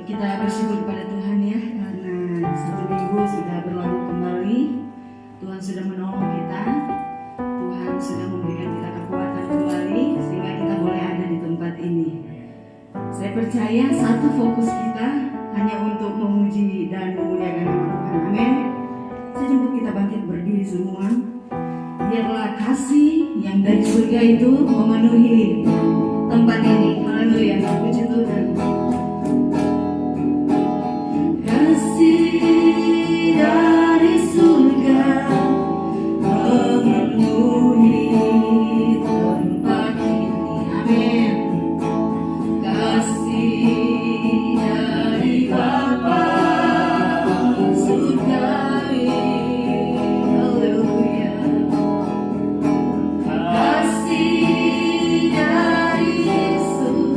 Kita bersyukur kepada Tuhan ya, karena satu minggu sudah berlalu kembali. Tuhan sudah menolong kita, Tuhan sudah memberikan kita kekuatan kembali sehingga kita boleh ada di tempat ini. Saya percaya satu fokus kita hanya untuk memuji dan memuliakan nama Tuhan. Amin. Saya jemput kita bangkit berdiri semua. Biarlah kasih yang dari surga itu memenuhi tempat ini. Haleluya, puji Tuhan. Kasih dari surga memenuhi tempat ini. Amin. Kasih dari Bapa surgawi. Haleluya. Kasih dari Yesus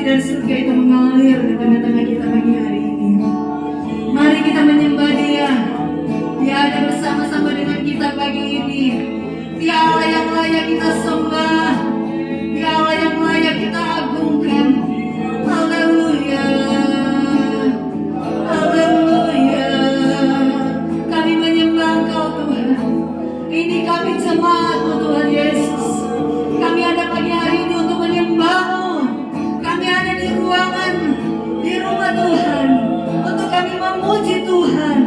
kasih dari surga itu mengalir di tengah-tengah kita pagi hari ini. Mari kita menyembah Dia. Dia ada bersama-sama dengan kita pagi ini. Dia Allah yang layak kita sembah. Dia Allah yang layak kita agungkan. Haleluya. Haleluya. Kami menyembah Engkau Tuhan. Ini kami jemaat-Mu Tuhan Yesus. Kami ada pagi hari ini untuk menyembah-Mu. Kami ada di ruangan, di rumah Tuhan, untuk kami memuji Tuhan,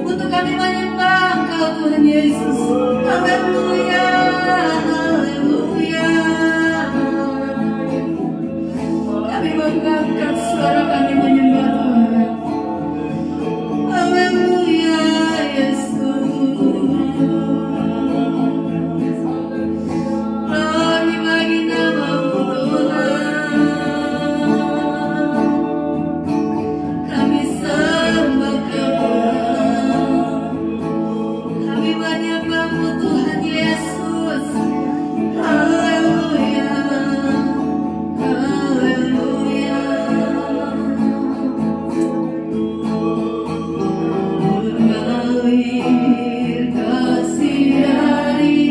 untuk kami menyembah Engkau Tuhan Yesus. Haleluya, haleluya. Kami mengangkat suara kami menyembah Tuhan. Haleluya, Yesus. Glory bagi nama-Mu Tuhan. Kami sembah Tuhan. Kami menyembah-Mu Tuhan Yesus. Haleluya. Haleluya. Mengalir kasih dari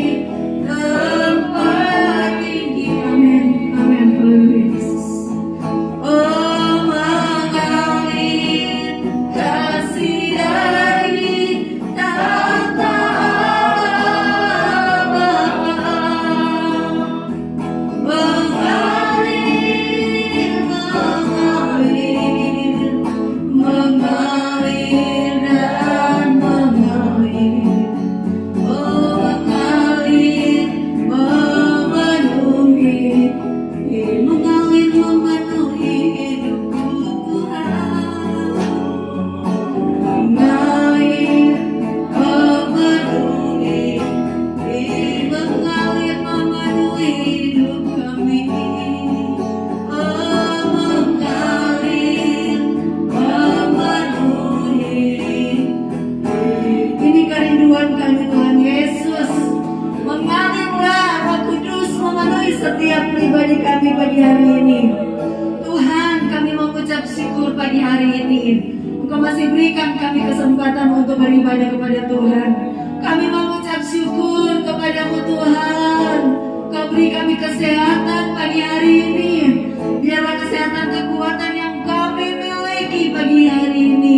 tempat tinggi. Amin. Amin. Haleluya Yesus. Oh, mengalir kasih dari tata mengalir dan mengalir. Oh, mengalir memenuhi, mengalir memenuhi hidupku Tuhan. Mengalir memenuhi, mengalir memenuhi hidup kami. Oh, mengalir memenuhi. Ini kerinduan kami Tuhan Yesus. Mengalirlah Roh Kudus memenuhi setiap pribadi kami pagi hari ini. Tuhan, kami mengucap syukur pagi hari ini. Engkau masih berikan kami kesempatan untuk beribadah kepada Tuhan. Kami mengucap syukur kepada-Mu Tuhan. Kau beri kami kesehatan pagi hari ini. Biarlah kesehatan kekuatan yang kami miliki pagi hari ini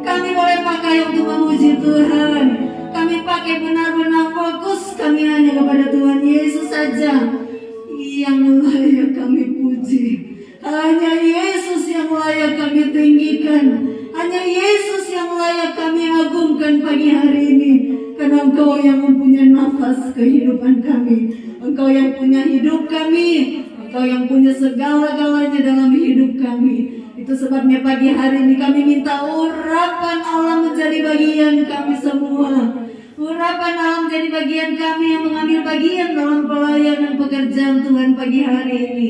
kami boleh pakai untuk memuji Tuhan. Kami pakai benar-benar fokus kami hanya kepada Tuhan Yesus saja yang layak kami puji. Hanya Yesus yang layak kami tinggikan. Hanya Yesus yang layak kami agungkan pagi hari ini. Karena Engkau yang mempunyai nafas kehidupan kami. Engkau yang punya hidup kami. Engkau yang punya segala-galanya dalam hidup kami. Itu sebabnya pagi hari ini kami minta urapan Allah menjadi bagian kami semua. Urapan Allah menjadi bagian kami yang mengambil bagian dalam pelayanan pekerjaan Tuhan pagi hari ini.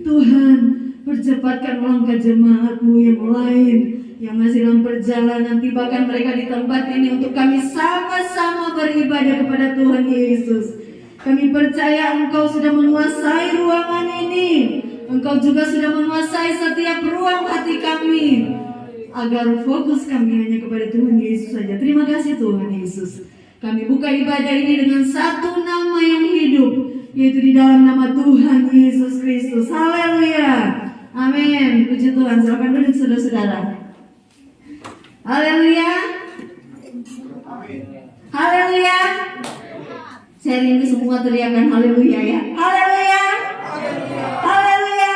Tuhan, percepatkan langkah jemaat-Mu yang lain yang masih dalam perjalanan, tibakan mereka di tempat ini untuk kami sama-sama beribadah kepada Tuhan Yesus. Kami percaya Engkau sudah menguasai ruangan ini. Engkau juga sudah menguasai setiap ruang hati kami, agar fokus kami hanya kepada Tuhan Yesus saja. Terima kasih Tuhan Yesus. Kami buka ibadah ini dengan satu nama yang hidup, yaitu di dalam nama Tuhan Yesus Kristus. Haleluya. Amin. Puji Tuhan. Silakan duduk saudara-saudara. Haleluya. Haleluya. Saya rindu semua teriakan haleluya ya. Haleluya. Haleluya.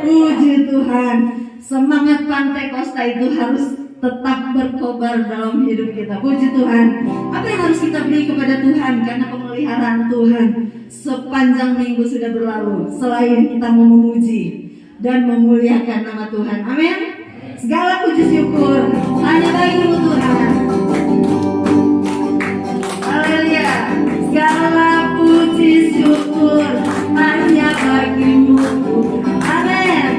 Puji Tuhan. Semangat Pantekosta itu harus tetap berkobar dalam hidup kita. Puji Tuhan. Apa yang harus kita beri kepada Tuhan? Karena pemeliharaan Tuhan sepanjang minggu sudah berlalu, selain kita mau memuji dan memuliakan nama Tuhan. Amin. Segala puji syukur hanya bagi-Mu Tuhan. Haleluya. Segala puji syukur hanya bagi-Mu Tuhan. Amin.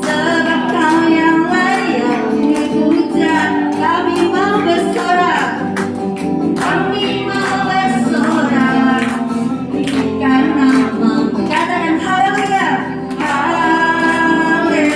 Sebab Kau yang layak dipuja. Kami mau bersorak, kami mau bersorak karena mengatakan haleluya, haleluya.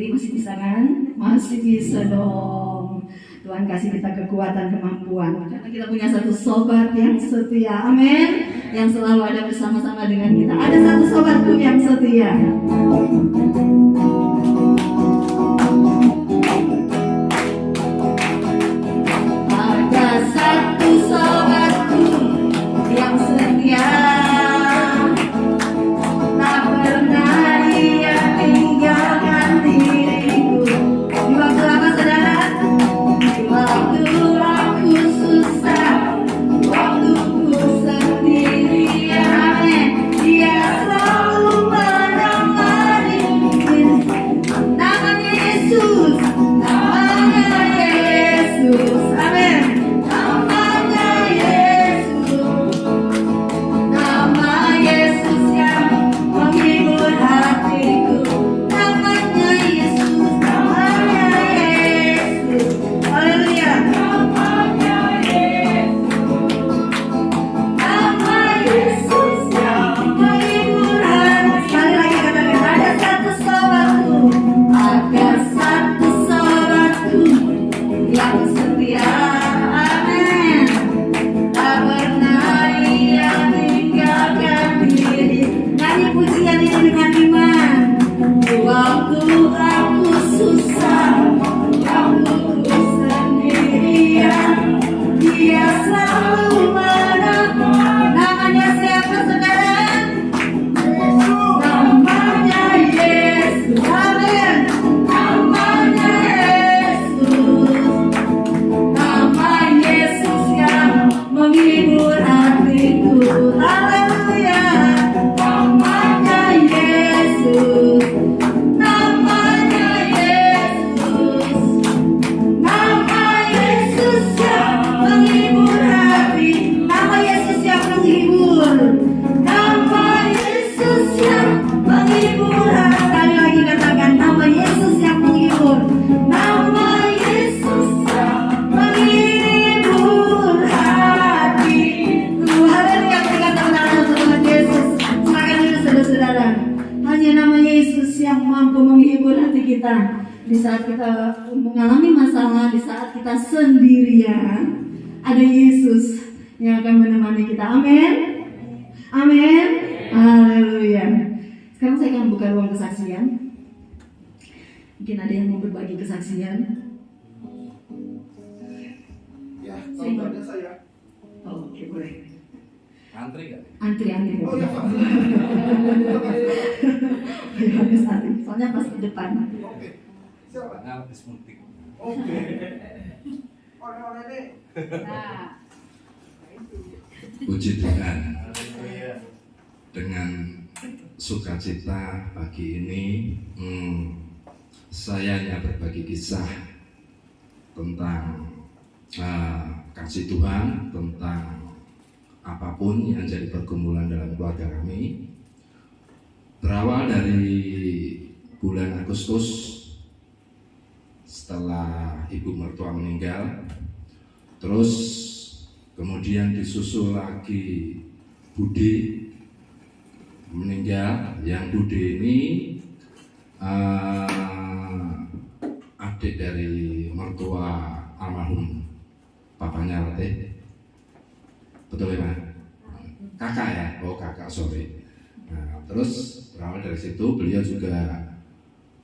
berdiri, masih bisa kan? Masih bisa dong. Tuhan kasih kita kekuatan, kemampuan. Karena kita punya satu sobat yang setia. Amin. Yang selalu ada bersama-sama dengan kita. Ada satu sobatku yang setia. Ada satu sobatku yang setia. Tak pernah ia tinggalkan diriku. Di waktu apa saudara? Di waktu aku susah, waktu ku sendirian, Dia selalu menemani. Namanya Yesus, namanya Yesus, amin. Namanya Yesus, nama Yesus yang menghibur hatiku. Namanya Yesus, namanya Yesus, haleluya. Namanya Yesus, nama Yesus yang menghibur hati. Sekali lagi katakan, ada satu sobatku, ada satu sobatku yang setia, amin. Tak pernah ia tinggalkan diri. Nyanyi pujian ini dengan iman. Di waktu aku susah, waktu ku sendirian, Dia selalu menemani. Namanya siapa saudara? Namanya Yesus, amin. Namanya Yesus, nama Yesus yang menghibur hatiku. Haleluya. Namanya Yesus, namanya Yesus, nama Yesus yang menghibur hati. Nama Yesus yang menghibur. Nama Yesus yang menghibur hati. Sekali lagi katakan, nama Yesus yang menghibur. Nama Yesus yang menghibur hatiku. Haleluya, berikan tepuk tangan untuk Tuhan Yesus. Silakan duduk saudara-saudara. Hanya nama Yesus yang mampu menghibur hati kita di saat kita mengalami masalah, di saat kita sendirian. Ada Yesus yang akan menemani kita. Amin. Amin. Haleluya. Sekarang saya akan buka ruang kesaksian. Mungkin ada yang mau berbagi kesaksian. Ya, contohnya saya. Oh, oke, boleh. Antri gak? Antri. Oh ya, Pak. Bagus antri. Soalnya pas di depan. Oke. Siapa? Nah, habis mudik. Oke. Oleh-oleh nih. Nah, Puji Tuhan, Haleluya. dengan sukacita pagi ini saya hanya berbagi kisah tentang kasih Tuhan, tentang apapun yang jadi pergumulan dalam keluarga kami. Berawal dari bulan Agustus setelah ibu mertua meninggal, terus kemudian disusul lagi Budi meninggal. Yang Budi ini adik dari mertua almarhum papanya Ratih. Betul ya, Pak? Kakak ya? Oh, kakak, sorry. Nah, terus berawal dari situ beliau juga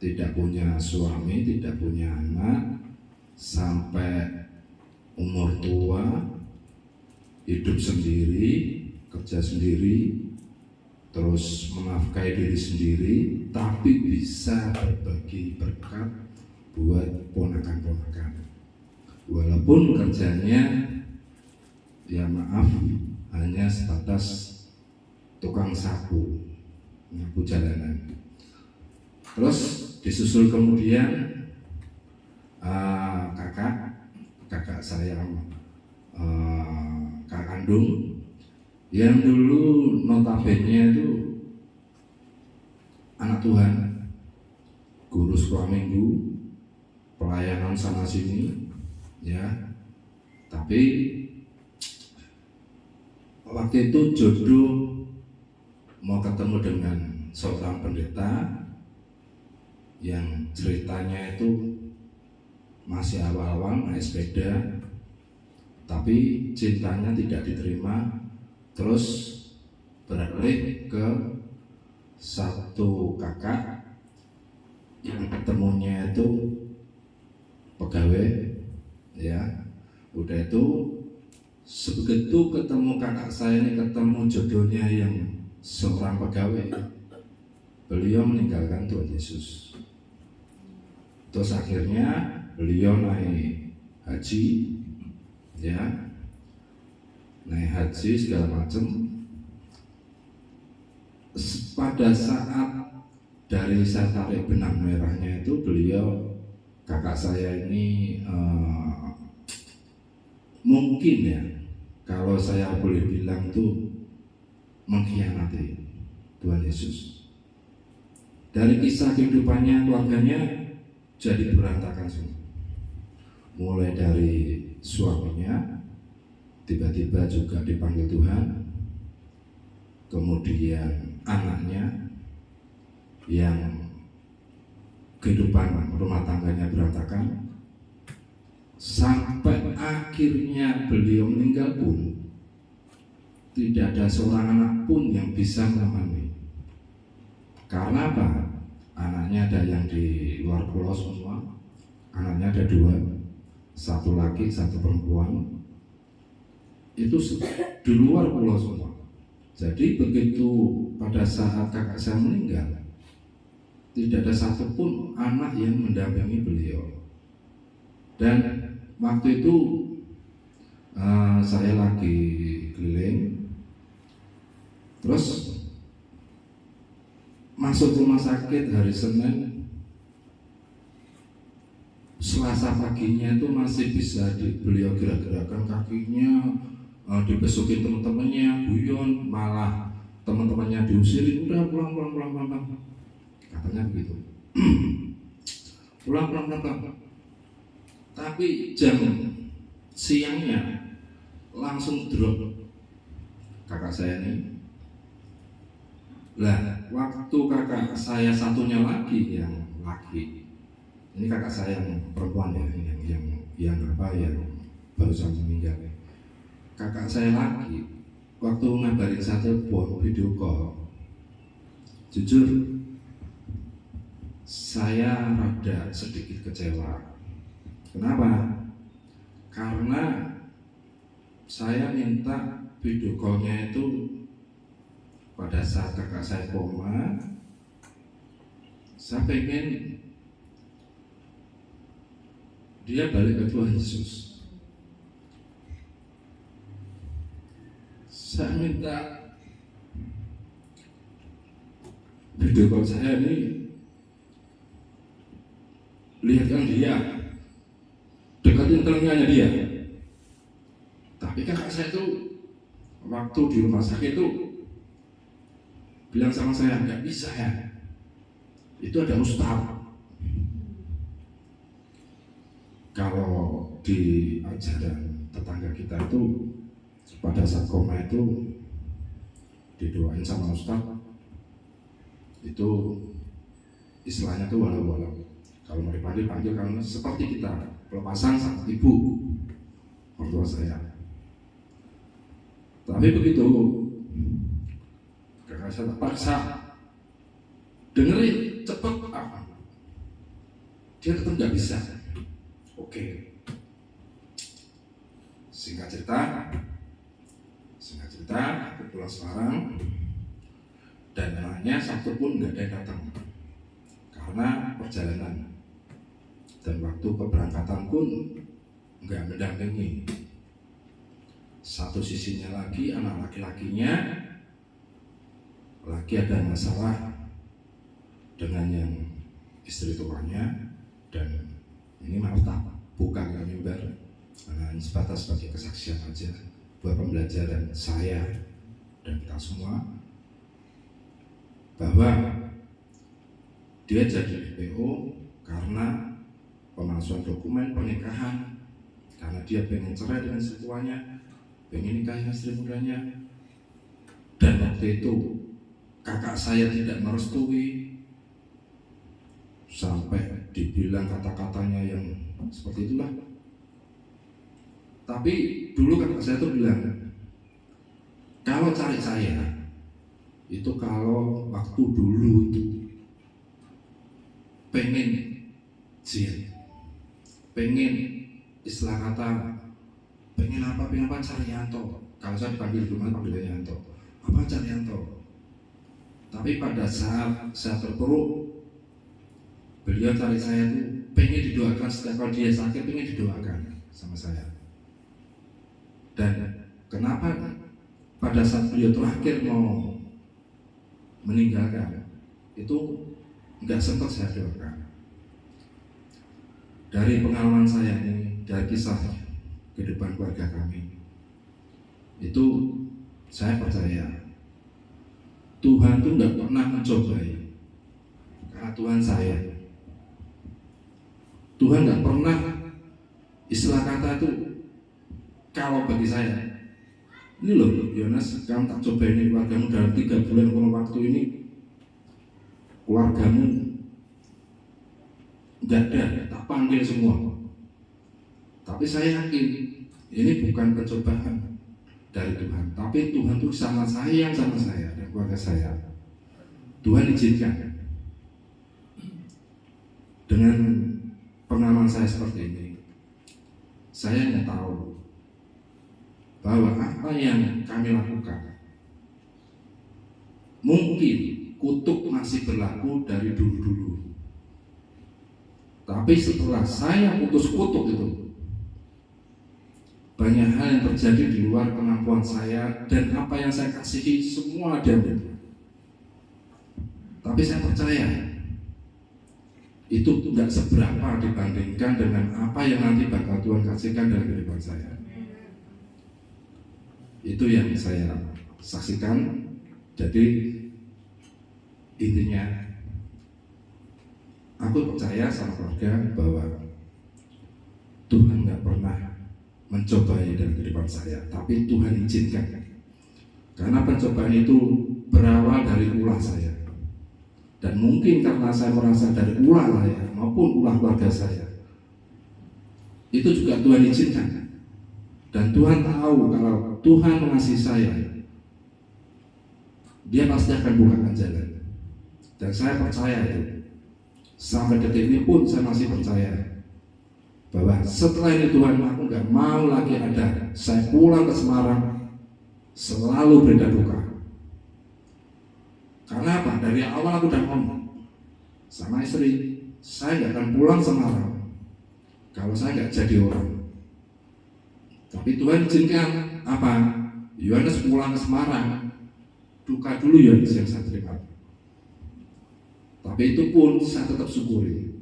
tidak punya suami, tidak punya anak, sampai umur tua, hidup sendiri, kerja sendiri, terus menafkahi diri sendiri, tapi bisa berbagi berkat buat ponakan-ponakan. Walaupun kerjanya, ya maaf, hanya sebatas tukang sapu, nyapu jalanan. Terus disusul kemudian kakak saya, Kak kandung, yang dulu notabene itu anak Tuhan, guru sekolah minggu, pelayanan sana sini, ya. Tapi waktu itu jodoh mau ketemu dengan seorang pendeta yang ceritanya itu masih awal-awal naik sepeda, tapi cintanya tidak diterima, terus beralih ke satu kakak yang ketemunya itu pegawai, ya. Udah itu sebegitu ketemu kakak saya ini, ketemu jodohnya yang seorang pegawai, beliau meninggalkan Tuhan Yesus. Terus akhirnya beliau naik haji, ya, naik haji segala macam. Pada saat dari saya tarik benang merahnya itu, beliau, kakak saya ini mungkin ya, kalau saya boleh bilang tuh mengkhianati Tuhan Yesus. Dari kisah kehidupannya, keluarganya jadi berantakan semua. Mulai dari suaminya tiba-tiba juga dipanggil Tuhan, kemudian anaknya yang kehidupan rumah tangganya berantakan, sampai akhirnya beliau meninggal pun tidak ada seorang anak pun yang bisa menemani. Karena apa? Anaknya ada yang di luar pulau semua. Anaknya ada 2, satu laki, satu perempuan. Itu di luar pulau semua. Jadi begitu pada saat kakak saya meninggal, tidak ada satupun anak yang mendampingi beliau. Dan waktu itu saya lagi keliling, terus masuk rumah sakit hari Senin, Selasa paginya itu masih bisa beliau gerak-gerakan kakinya, dibesukin teman-temannya, guyon, malah teman-temannya diusirin, udah pulang, katanya begitu. pulang. Tapi jam siangnya langsung drop kakak saya ini. Lah, waktu kakak saya satunya lagi yang laki, ini kakak saya yang perempuan ya, yang barusan meninggal. Kakak saya lagi, waktu ngabarin saya telepon video call, jujur saya rada sedikit kecewa. Kenapa? Karena saya minta video call-nya itu pada saat kakak saya koma. Saya pengen dia balik ke Tuhan Yesus. Saya minta video call saya ini lihatkan dia, deketin telinganya dia. Tapi kakak saya itu waktu di rumah sakit itu bilang sama saya, nggak bisa ya, itu ada ustaz. Kalau di ajaran tetangga kita itu pada saat koma itu didoain sama ustaz, itu istilahnya tuh walau-walau. Kalau mau dipanggil, karena seperti kita pelepasan sama ibu mertua saya. Tapi begitu kakak saya terpaksa dengerin cepet, dia tetap nggak bisa. Oke. Singkat cerita, aku pulang Semarang dan anaknya satu pun nggak ada yang datang karena perjalanan. Dan waktu keberangkatan pun nggak mendampingi. Satu sisinya lagi anak laki-lakinya lagi ada masalah dengan yang istri tuanya, dan ini maaf tak bukan kami mimbar, hanya sebatas sebagai kesaksian aja buat pembelajaran saya dan kita semua, bahwa dia jadi DPO karena pemalsuan dokumen pernikahan, karena dia pengen cerai dengan istri tuanya, pengen nikahin istri mudanya. Dan waktu itu kakak saya tidak merestui. sampai dibilang kata-katanya yang seperti itulah. Tapi dulu kakak saya tuh bilang, kalau cari saya itu kalau waktu dulu itu pengen jihad, pengen istilah kata pengen apa cari Yanto. Kalau saya dipanggil rumah panggil Yanto, apa cari Yanto. Tapi pada saat saya terpuruk, beliau cari saya tuh pengen didoakan. Setiap kali dia sakit pengen didoakan sama saya. Dan kenapa pada saat beliau terakhir mau meninggalkan itu nggak sempat saya doakan. Dari pengalaman saya ini, dari kisah kehidupan keluarga kami, itu saya percaya Tuhan tuh nggak pernah mencobai, karena Tuhan saya. Tuhan nggak pernah istilah kata itu kalau bagi saya. Ini loh Yohanes, kamu tak coba ini keluargamu dalam 3 bulan kurun waktu ini, keluargamu nggak ada, tak panggil semua. Tapi saya yakin ini bukan pencobaan dari Tuhan, tapi Tuhan itu sangat sayang sama saya dan keluarga saya. Tuhan izinkan. Dengan pengalaman saya seperti ini, saya nggak tahu bahwa apa yang kami lakukan mungkin kutuk masih berlaku dari dulu-dulu. Tapi setelah saya putus kutuk itu, banyak hal yang terjadi di luar kemampuan saya, dan apa yang saya kasihi semua diambil. Tapi saya percaya itu tidak seberapa dibandingkan dengan apa yang nanti bakal Tuhan kasihkan dalam kehidupan saya. Itu yang saya saksikan. Jadi intinya aku percaya sama keluarga bahwa Tuhan nggak pernah mencobai dalam kehidupan saya, tapi Tuhan izinkan. Karena pencobaan itu berawal dari ulah saya, dan mungkin karena saya merasa dari ulah saya maupun ulah keluarga saya, itu juga Tuhan izinkan. Dan Tuhan tahu kalau Tuhan mengasihi saya, Dia pasti akan bukakan jalan. Dan saya percaya itu. Sampai detik ini pun saya masih percaya bahwa setelah ini Tuhan, aku gak mau lagi ada saya pulang ke Semarang selalu berita duka. Karena apa? Dari awal aku udah ngomong sama istri, saya gak akan pulang Semarang kalau saya gak jadi orang. Tapi Tuhan izinkan apa? Yohanes pulang ke Semarang, duka dulu Yohanes yang saya terima. Tapi itu pun saya tetap syukuri.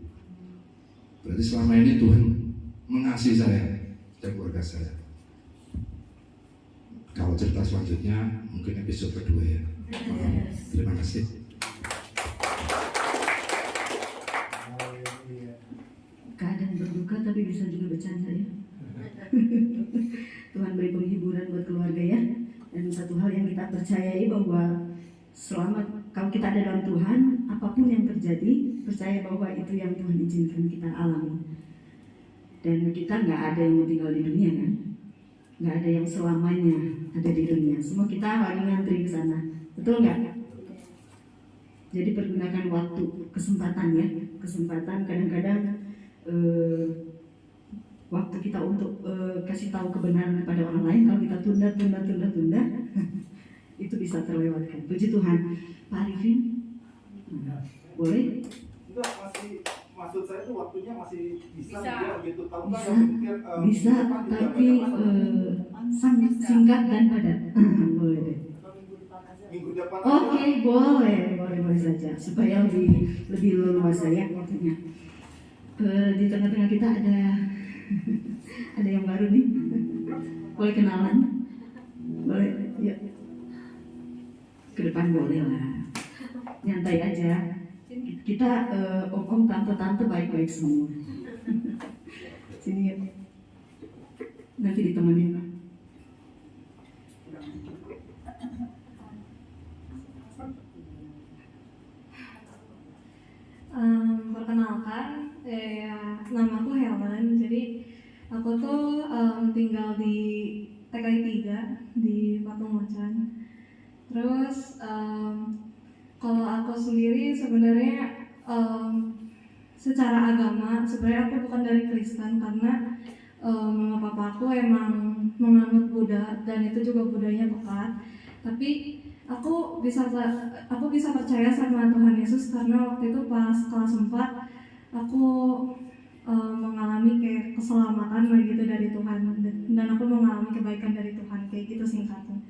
Berarti selama ini Tuhan mengasihi saya dan keluarga saya. Kalau cerita selanjutnya mungkin episode kedua ya. Terima kasih. Keadaan berduka tapi bisa juga bercanda ya. Tuhan beri penghiburan buat keluarga ya. Dan satu hal yang kita percayai bahwa selama kalau kita ada dalam Tuhan, apapun yang terjadi, percaya bahwa itu yang Tuhan izinkan kita alami. Dan kita nggak ada yang mau tinggal di dunia kan, nggak ada yang selamanya ada di dunia. Semua kita lagi ngantri ke sana, betul nggak? Jadi pergunakan waktu, kesempatan ya, kesempatan kadang-kadang waktu kita untuk kasih tahu kebenaran kepada orang lain, kalau kita tunda, itu bisa terlewatkan. Puji Tuhan. Pak Arifin, boleh? Enggak, masih maksud saya tuh waktunya masih bisa. Gitu. Tahu nggak? Bisa, Mungkin, bisa, tapi singkat dan padat. Boleh deh. Minggu depan. Oke, boleh saja supaya lebih leluasa ya waktunya. Di tengah-tengah kita ada yang baru nih. Boleh kenalan? Boleh, ya. Ke depan boleh lah. Nyantai aja. Kita om tante baik-baik semua. Sini ya. Nanti ditemenin. Perkenalkan Ya, nama aku Helen. Jadi aku tuh tinggal di TKI 3 di Patung Mocan. Terus kalau aku sendiri sebenarnya secara agama sebenarnya aku bukan dari Kristen karena mama papa aku emang menganut Buddha dan itu juga Buddhanya pekat. Tapi aku bisa percaya sama Tuhan Yesus karena waktu itu pas kelas 4 aku mengalami kayak keselamatan gitu dari Tuhan dan aku mengalami kebaikan dari Tuhan kayak gitu singkatnya.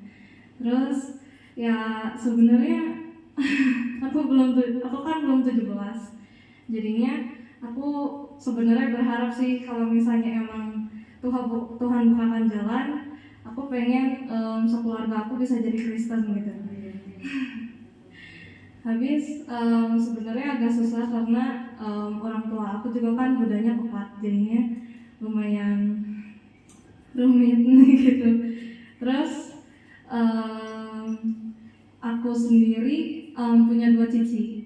Terus ya sebenarnya aku kan belum 17. Jadinya aku sebenarnya berharap sih kalau misalnya emang Tuhan bukakan jalan, aku pengen sekeluarga aku bisa jadi Kristen gitu. Habis sebenarnya agak susah karena orang tua aku juga kan budayanya pekat, jadinya lumayan rumit gitu. Terus aku sendiri punya 2 cici.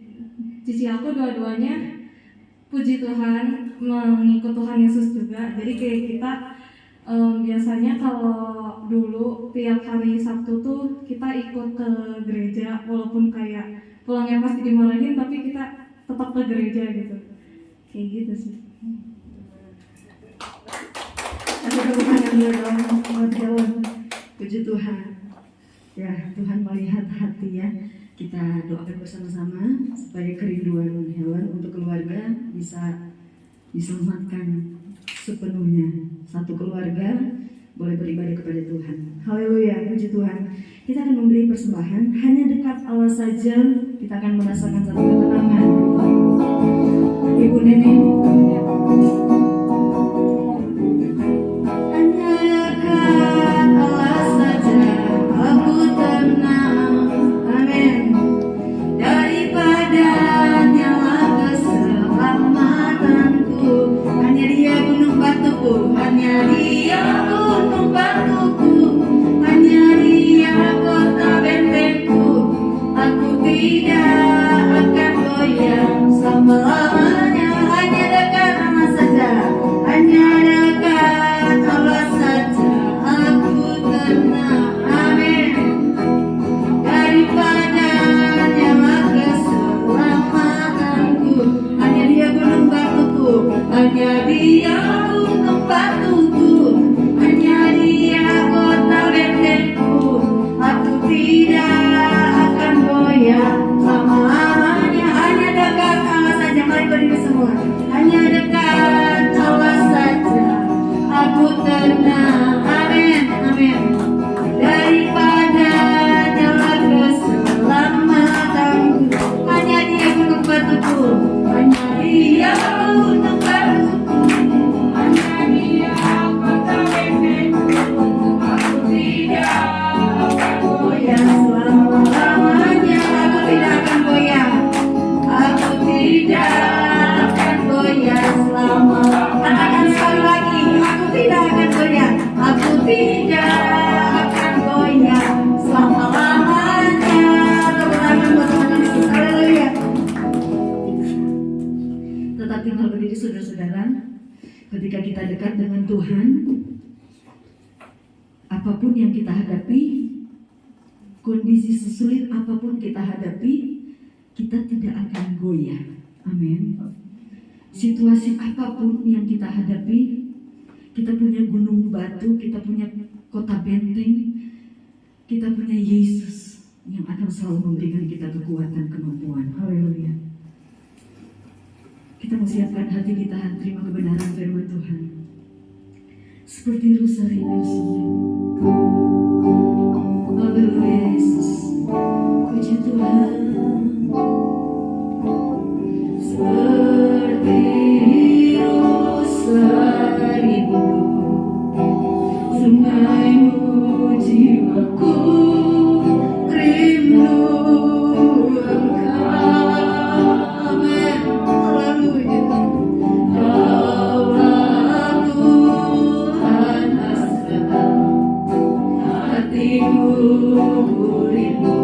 Cici aku dua-duanya puji Tuhan mengikut Tuhan Yesus juga. Jadi kayak kita biasanya kalau dulu tiap hari Sabtu tuh kita ikut ke gereja, walaupun kayak pulangnya pasti dimarahin tapi kita tetap ke gereja gitu. Kayak gitu sih. Ada kebutuhan dulu dong, buat Helen. Puji Tuhan. Ya, Tuhan melihat hati ya. Kita doakan bersama-sama supaya kerinduan Helen untuk keluarga bisa diselamatkan sepenuhnya. Satu keluarga boleh beribadah kepada Tuhan. Haleluya, puji Tuhan. Kita akan memberi persembahan. Hanya dekat Allah saja kita akan merasakan satu ketenangan. Ibu Nenek. Hanya dekat Allah saja aku tenang. Amin. Daripada nyala keselamatanku, hanya Dia gunung batuku, hanya Dia gunung batuku, hanya Dia kota bentengku. Aku tidak akan goyang selama-lamanya. Hanya dekat Allah saja, hanya dekat Allah saja aku tenang. Amin. Daripada nyala keselamatanku, hanya Dia gunung batuku, hanya Dia gunung batuku, hanya Dia kota bentengku. Aku tidak akan goyah selama-lamanya. Hanya dekat Allah saja. Mari berdiri semua. Hanya dekat Allah saja aku tenang. Amin, amin. Daripada nyala keselamatanku, hanya Dia gunung batuku, hanya Dia gunung batuku, hanya Dia kota bentengku. Aku tidak akan goyah selama-lamanya. Aku tidak akan goyah. Aku tidak akan goyah selama. Katakan sekali lagi. Aku tidak akan goyah. Aku tidak akan goyah selama-lamanya. Tepuk tangan buat Tuhan Yesus. Haleluya. Tetap tinggal berdiri saudara-saudara. Ketika kita dekat dengan Tuhan, apapun yang kita hadapi, kondisi sesulit apapun kita hadapi, kita tidak akan goyah. Amin. Situasi apapun yang kita hadapi, kita punya gunung batu, kita punya kota benteng, kita punya Yesus yang akan selalu memberikan kita kekuatan, kemampuan. Haleluya. Kita mau siapkan hati kita terima kebenaran firman Tuhan. Seperti rusa rindu sunyi. Haleluya Yesus. Puji Tuhan. Seperti rusa rindu sungaimu jiwaku rindu Engkau. Amin. Haleluya. Allah Tuhan asal hatiku rindu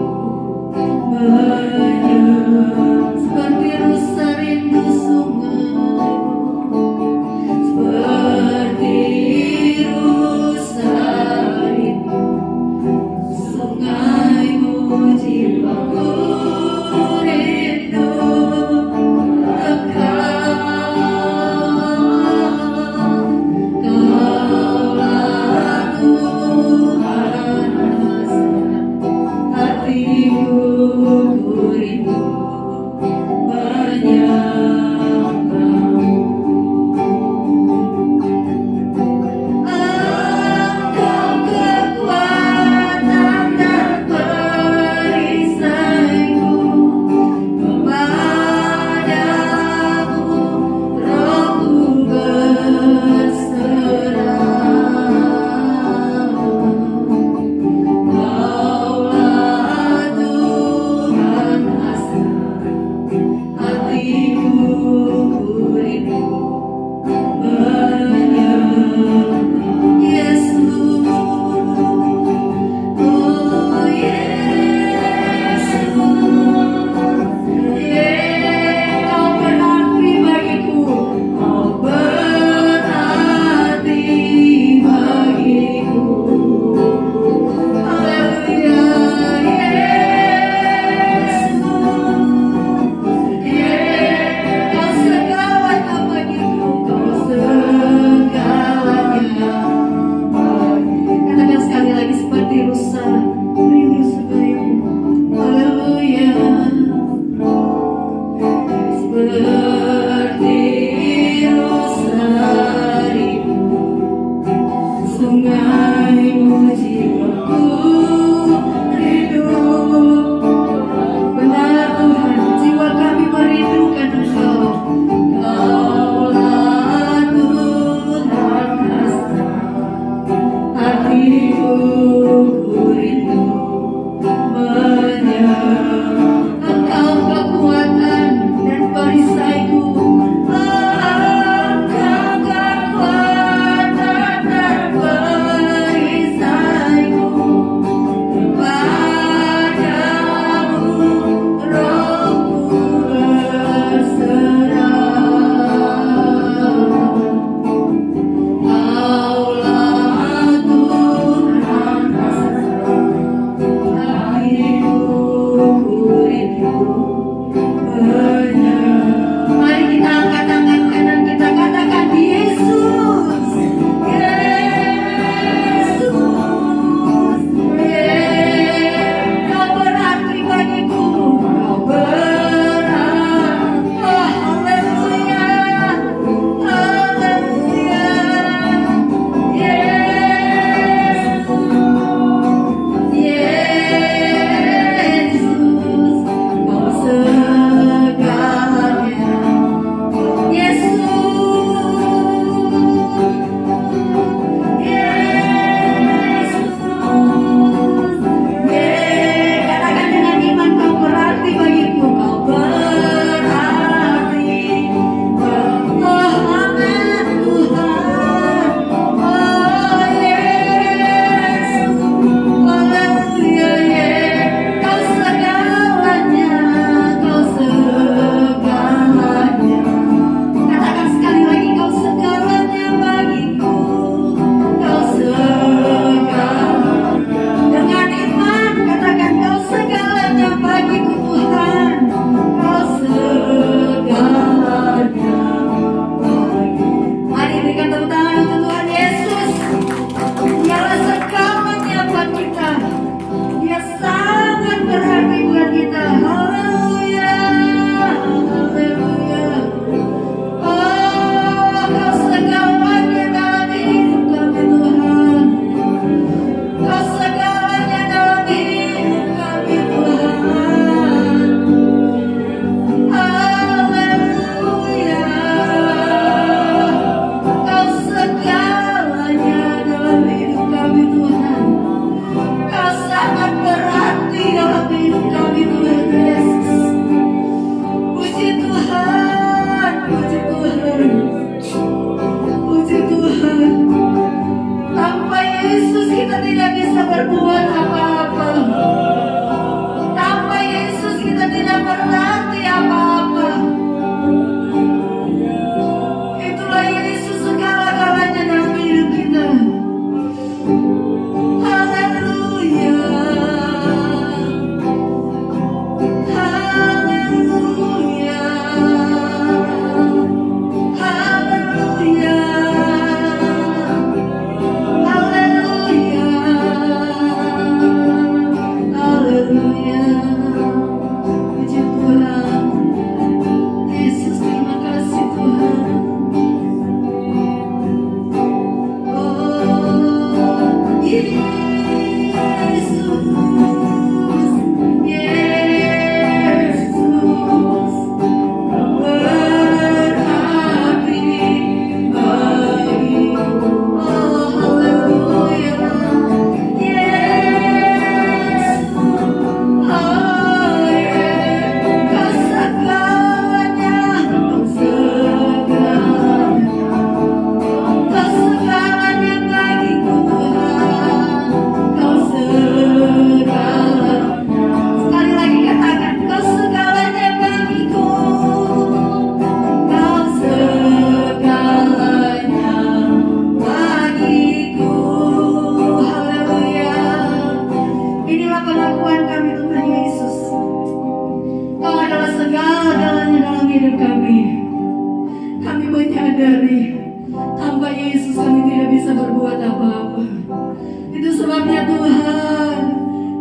Itu sebabnya Tuhan,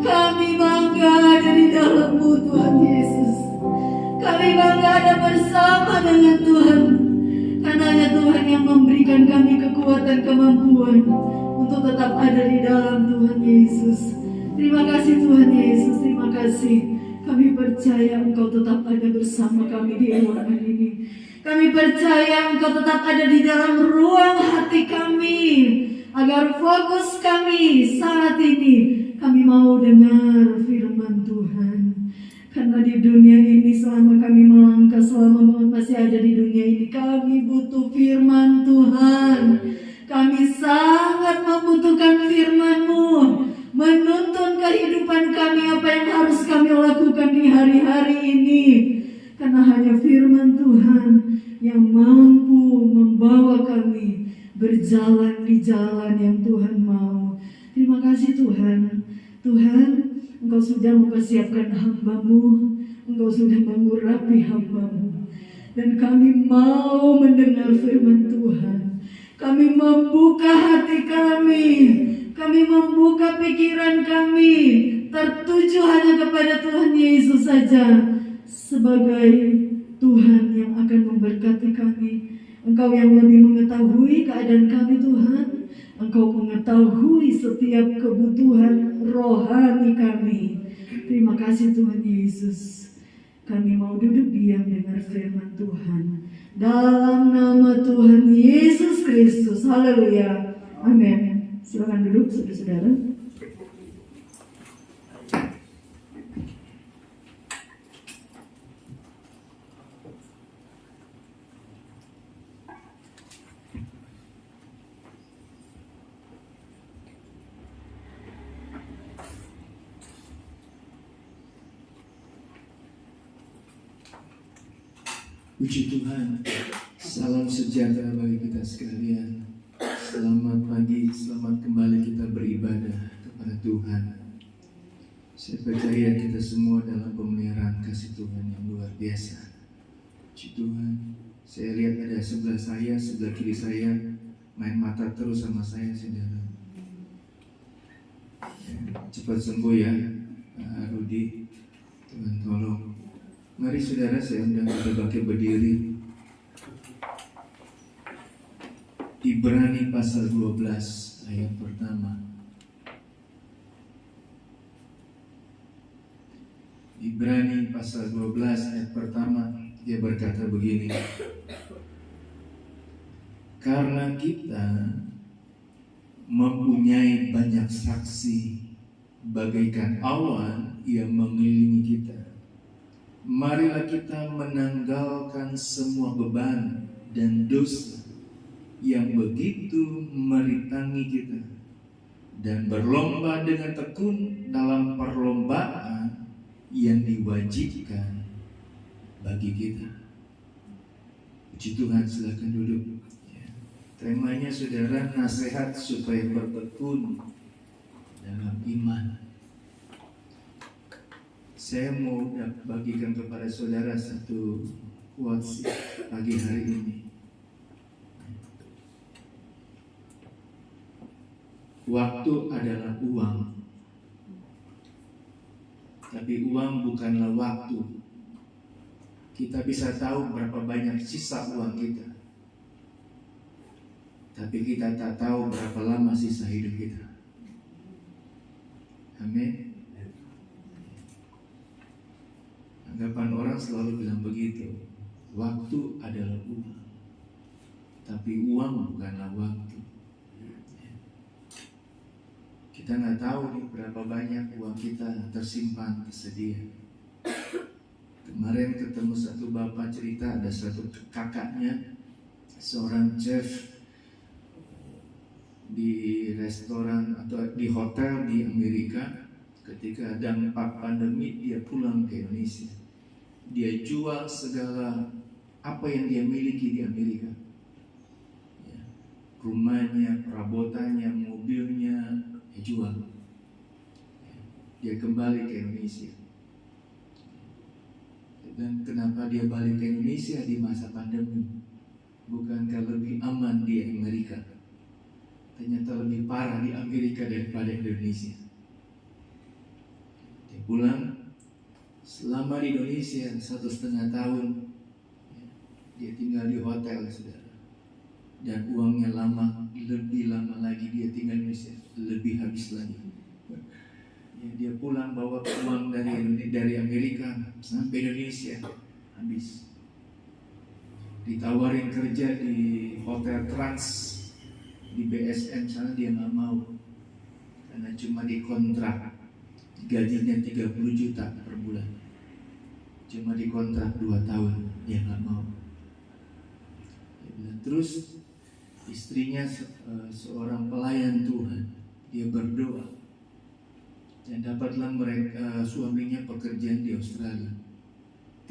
kami bangga dari dalam-Mu Tuhan Yesus. Kami bangga ada bersama dengan Tuhan. Karena hanya Tuhan yang memberikan kami kekuatan, kemampuan untuk tetap ada di dalam Tuhan Yesus. Terima kasih Tuhan Yesus, terima kasih. Kami percaya Engkau tetap ada bersama kami di ruangan ini. Kami percaya Engkau tetap ada di dalam ruang hati kami. Agar fokus kami saat ini, kami mau dengar firman Tuhan. Karena di dunia ini selama kami melangkah, selama masih ada di dunia ini, kami butuh firman Tuhan. Kami sangat membutuhkan firman-Mu, menuntun kehidupan kami, apa yang harus kami lakukan di hari-hari ini. Karena hanya firman Tuhan yang mampu membawa kami berjalan di jalan yang Tuhan mau. Terima kasih Tuhan. Tuhan, Engkau sudah mempersiapkan hamba-Mu, Engkau sudah mengurapi hamba-Mu. Dan kami mau mendengar firman Tuhan. Kami membuka hati kami membuka pikiran kami, tertuju hanya kepada Tuhan Yesus saja, sebagai Tuhan yang akan memberkati kami. Engkau yang lebih mengetahui keadaan kami Tuhan. Engkau mengetahui setiap kebutuhan rohani kami. Terima kasih Tuhan Yesus. Kami mau duduk diam dengar firman Tuhan. Dalam nama Tuhan Yesus Kristus. Haleluya. Amin. Silakan duduk saudara-saudara. Puji Tuhan, salam sejahtera bagi kita sekalian. Selamat pagi, selamat kembali kita beribadah kepada Tuhan. Saya percaya kita semua dalam pemeliharaan kasih Tuhan yang luar biasa. Puji Tuhan, saya lihat ada sebelah saya, sebelah kiri saya, main mata terus sama saya, saudara. Cepat sembuh ya, Pak Rudi. Tuhan tolong. Mari saudara, saya undang kita bangkit berdiri. Ibrani pasal 12 ayat pertama. Ibrani pasal 12 ayat pertama, dia berkata begini. Karena kita mempunyai banyak saksi bagaikan awan yang mengelilingi kita, marilah kita menanggalkan semua beban dan dosa yang begitu meritangi kita, dan berlomba dengan tekun dalam perlombaan yang diwajibkan bagi kita. Puji Tuhan, silakan duduk. Ya. Temanya saudara, nasihat supaya bertekun dalam iman. Saya mau bagikan kepada saudara satu quotes pagi hari ini. Waktu adalah uang, tapi uang bukanlah waktu. Kita bisa tahu berapa banyak sisa uang kita, tapi kita tak tahu berapa lama sisa hidup kita. Amin. Anggapan orang selalu bilang begitu. Waktu adalah uang, tapi uang bukanlah waktu. Kita nggak tahu nih berapa banyak uang kita tersimpan, tersedia. Kemarin ketemu satu bapak cerita, ada satu kakaknya, seorang chef di restoran atau di hotel di Amerika. Ketika dampak pandemi, dia pulang ke Indonesia. Dia jual segala apa yang dia miliki di Amerika, ya, rumahnya, perabotannya, mobilnya, dia jual. Dia kembali ke Indonesia. Dan kenapa dia balik ke Indonesia di masa pandemi? Bukankah lebih aman di Amerika? ternyata lebih parah di Amerika daripada Indonesia. Dia pulang, selama di Indonesia 1,5 tahun, dia tinggal di hotel, saudara. Dan uangnya lebih lama lagi dia tinggal di Indonesia, lebih habis lagi. Ya, dia pulang bawa uang dari Amerika sampai Indonesia, habis. Ditawarin kerja di hotel Trans di BSM sana, dia nggak mau karena cuma dikontrak gajinya 30 juta per bulan, cuma dikontrak 2 tahun, dia nggak mau. Terus istrinya seorang pelayan Tuhan, dia berdoa dan dapatlah suaminya pekerjaan di Australia,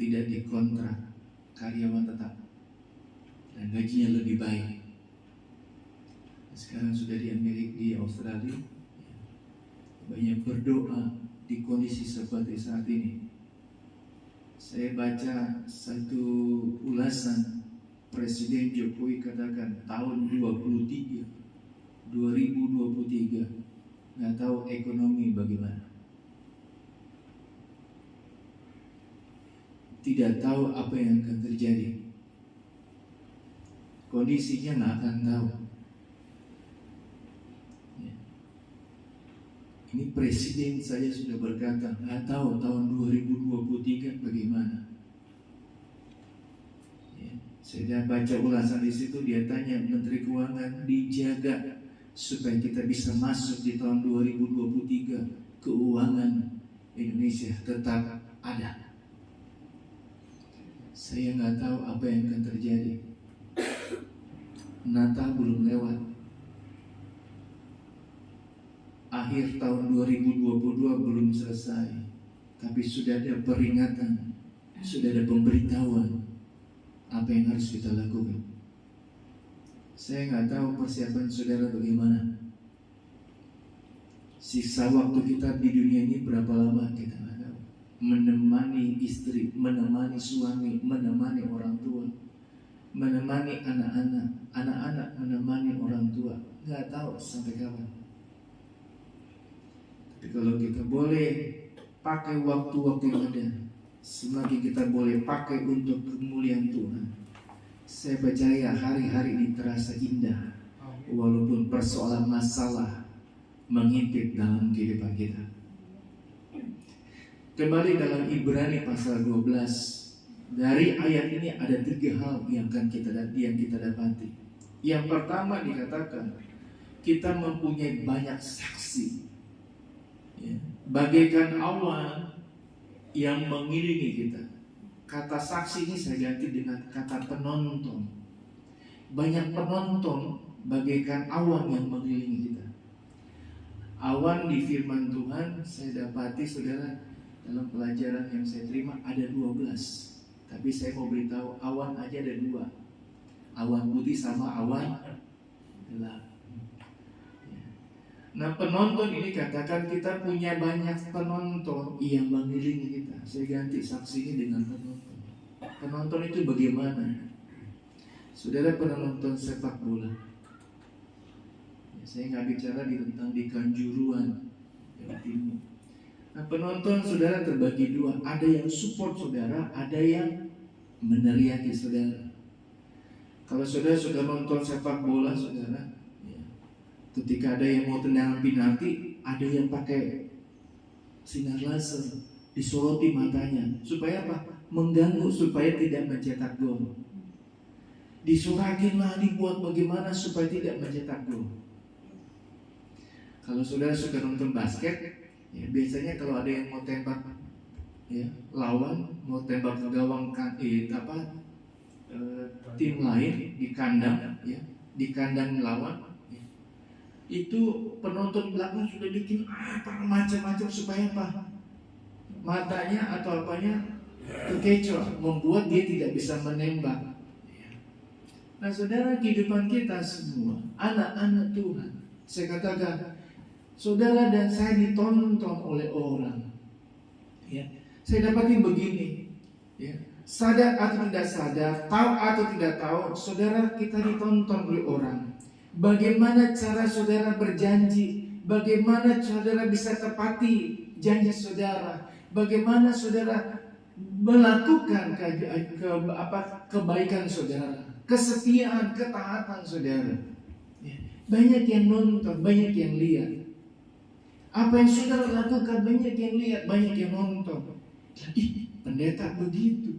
tidak dikontrak, karyawan tetap, dan gajinya lebih baik. Sekarang sudah di Amerika, di Australia, banyak berdoa di kondisi seperti saat ini. Saya baca satu ulasan Presiden Jokowi katakan tahun 2023 nggak tahu ekonomi bagaimana, tidak tahu apa yang akan terjadi, kondisinya nggak akan tahu. Ini presiden saya sudah berkata nggak tahu tahun 2023 bagaimana. Saya baca ulasan di situ, dia tanya Menteri Keuangan, dijaga supaya kita bisa masuk di tahun 2023, keuangan Indonesia tetap ada. Saya nggak tahu apa yang akan terjadi. Natal belum lewat, akhir tahun 2022 belum selesai, tapi sudah ada peringatan, sudah ada pemberitahuan apa yang harus kita lakukan. Saya nggak tahu persiapan saudara bagaimana. Sisa waktu kita di dunia ini berapa lama kita nggak tahu. Menemani istri, menemani suami, menemani orang tua, menemani anak-anak menemani orang tua, nggak tahu sampai kapan. Tapi kalau kita boleh pakai waktu-waktu yang ada, semakin kita boleh pakai untuk kemuliaan Tuhan, saya percaya hari-hari ini terasa indah, walaupun persoalan masalah mengintip dalam kehidupan kita. Kembali dalam Ibrani pasal 12, dari ayat ini ada 3 hal yang kita dapati. Yang pertama dikatakan kita mempunyai banyak saksi, ya, bagaikan awan yang mengiringi kita. Kata saksi ini saya ganti dengan kata penonton. Banyak penonton bagaikan awan yang mengelilingi kita. Awan di firman Tuhan saya dapati, saudara, dalam pelajaran yang saya terima ada 12. Tapi saya mau beritahu, awan aja ada 2. Awan putih sama awan gelap. Nah, penonton ini katakan kita punya banyak penonton yang mengelilingi kita. Saya ganti saksi ini dengan penonton. Penonton itu bagaimana? Saudara pernah nonton sepak bola? Ya, saya nggak bicara tentang di Kanjuruhan, Jawa Timur. Nah, penonton saudara terbagi 2. Ada yang support saudara, ada yang meneriaki saudara. Kalau saudara sudah nonton sepak bola, saudara, ketika ada yang mau tendangan penalti, ada yang pakai sinar laser, disoroti matanya, supaya apa? Mengganggu supaya tidak mencetak gol. Disurakin lah, dibuat bagaimana supaya tidak mencetak gol. Kalau saudara suka nonton basket, ya, biasanya kalau ada yang mau tembak, ya, lawan mau tembak ke gawang tim lain di kandang, ya, di kandang lawan. Itu penonton belakang sudah bikin macam-macam supaya apa? Matanya atau apanya terkecoh, membuat dia tidak bisa menembak. Nah, saudara, kehidupan kita semua anak-anak Tuhan, saya katakan, saudara dan saya ditonton oleh orang. Ya, saya dapati begini, ya, sadar atau tidak sadar, tahu atau tidak tahu, saudara, kita ditonton oleh orang. Bagaimana cara saudara berjanji? Bagaimana saudara bisa tepati janji saudara? Bagaimana saudara melakukan kebaikan saudara, kesetiaan, ketaatan saudara? Ya. Banyak yang nonton, banyak yang lihat. Apa yang saudara lakukan, banyak yang lihat, banyak yang nonton. Ih, pendeta begitu.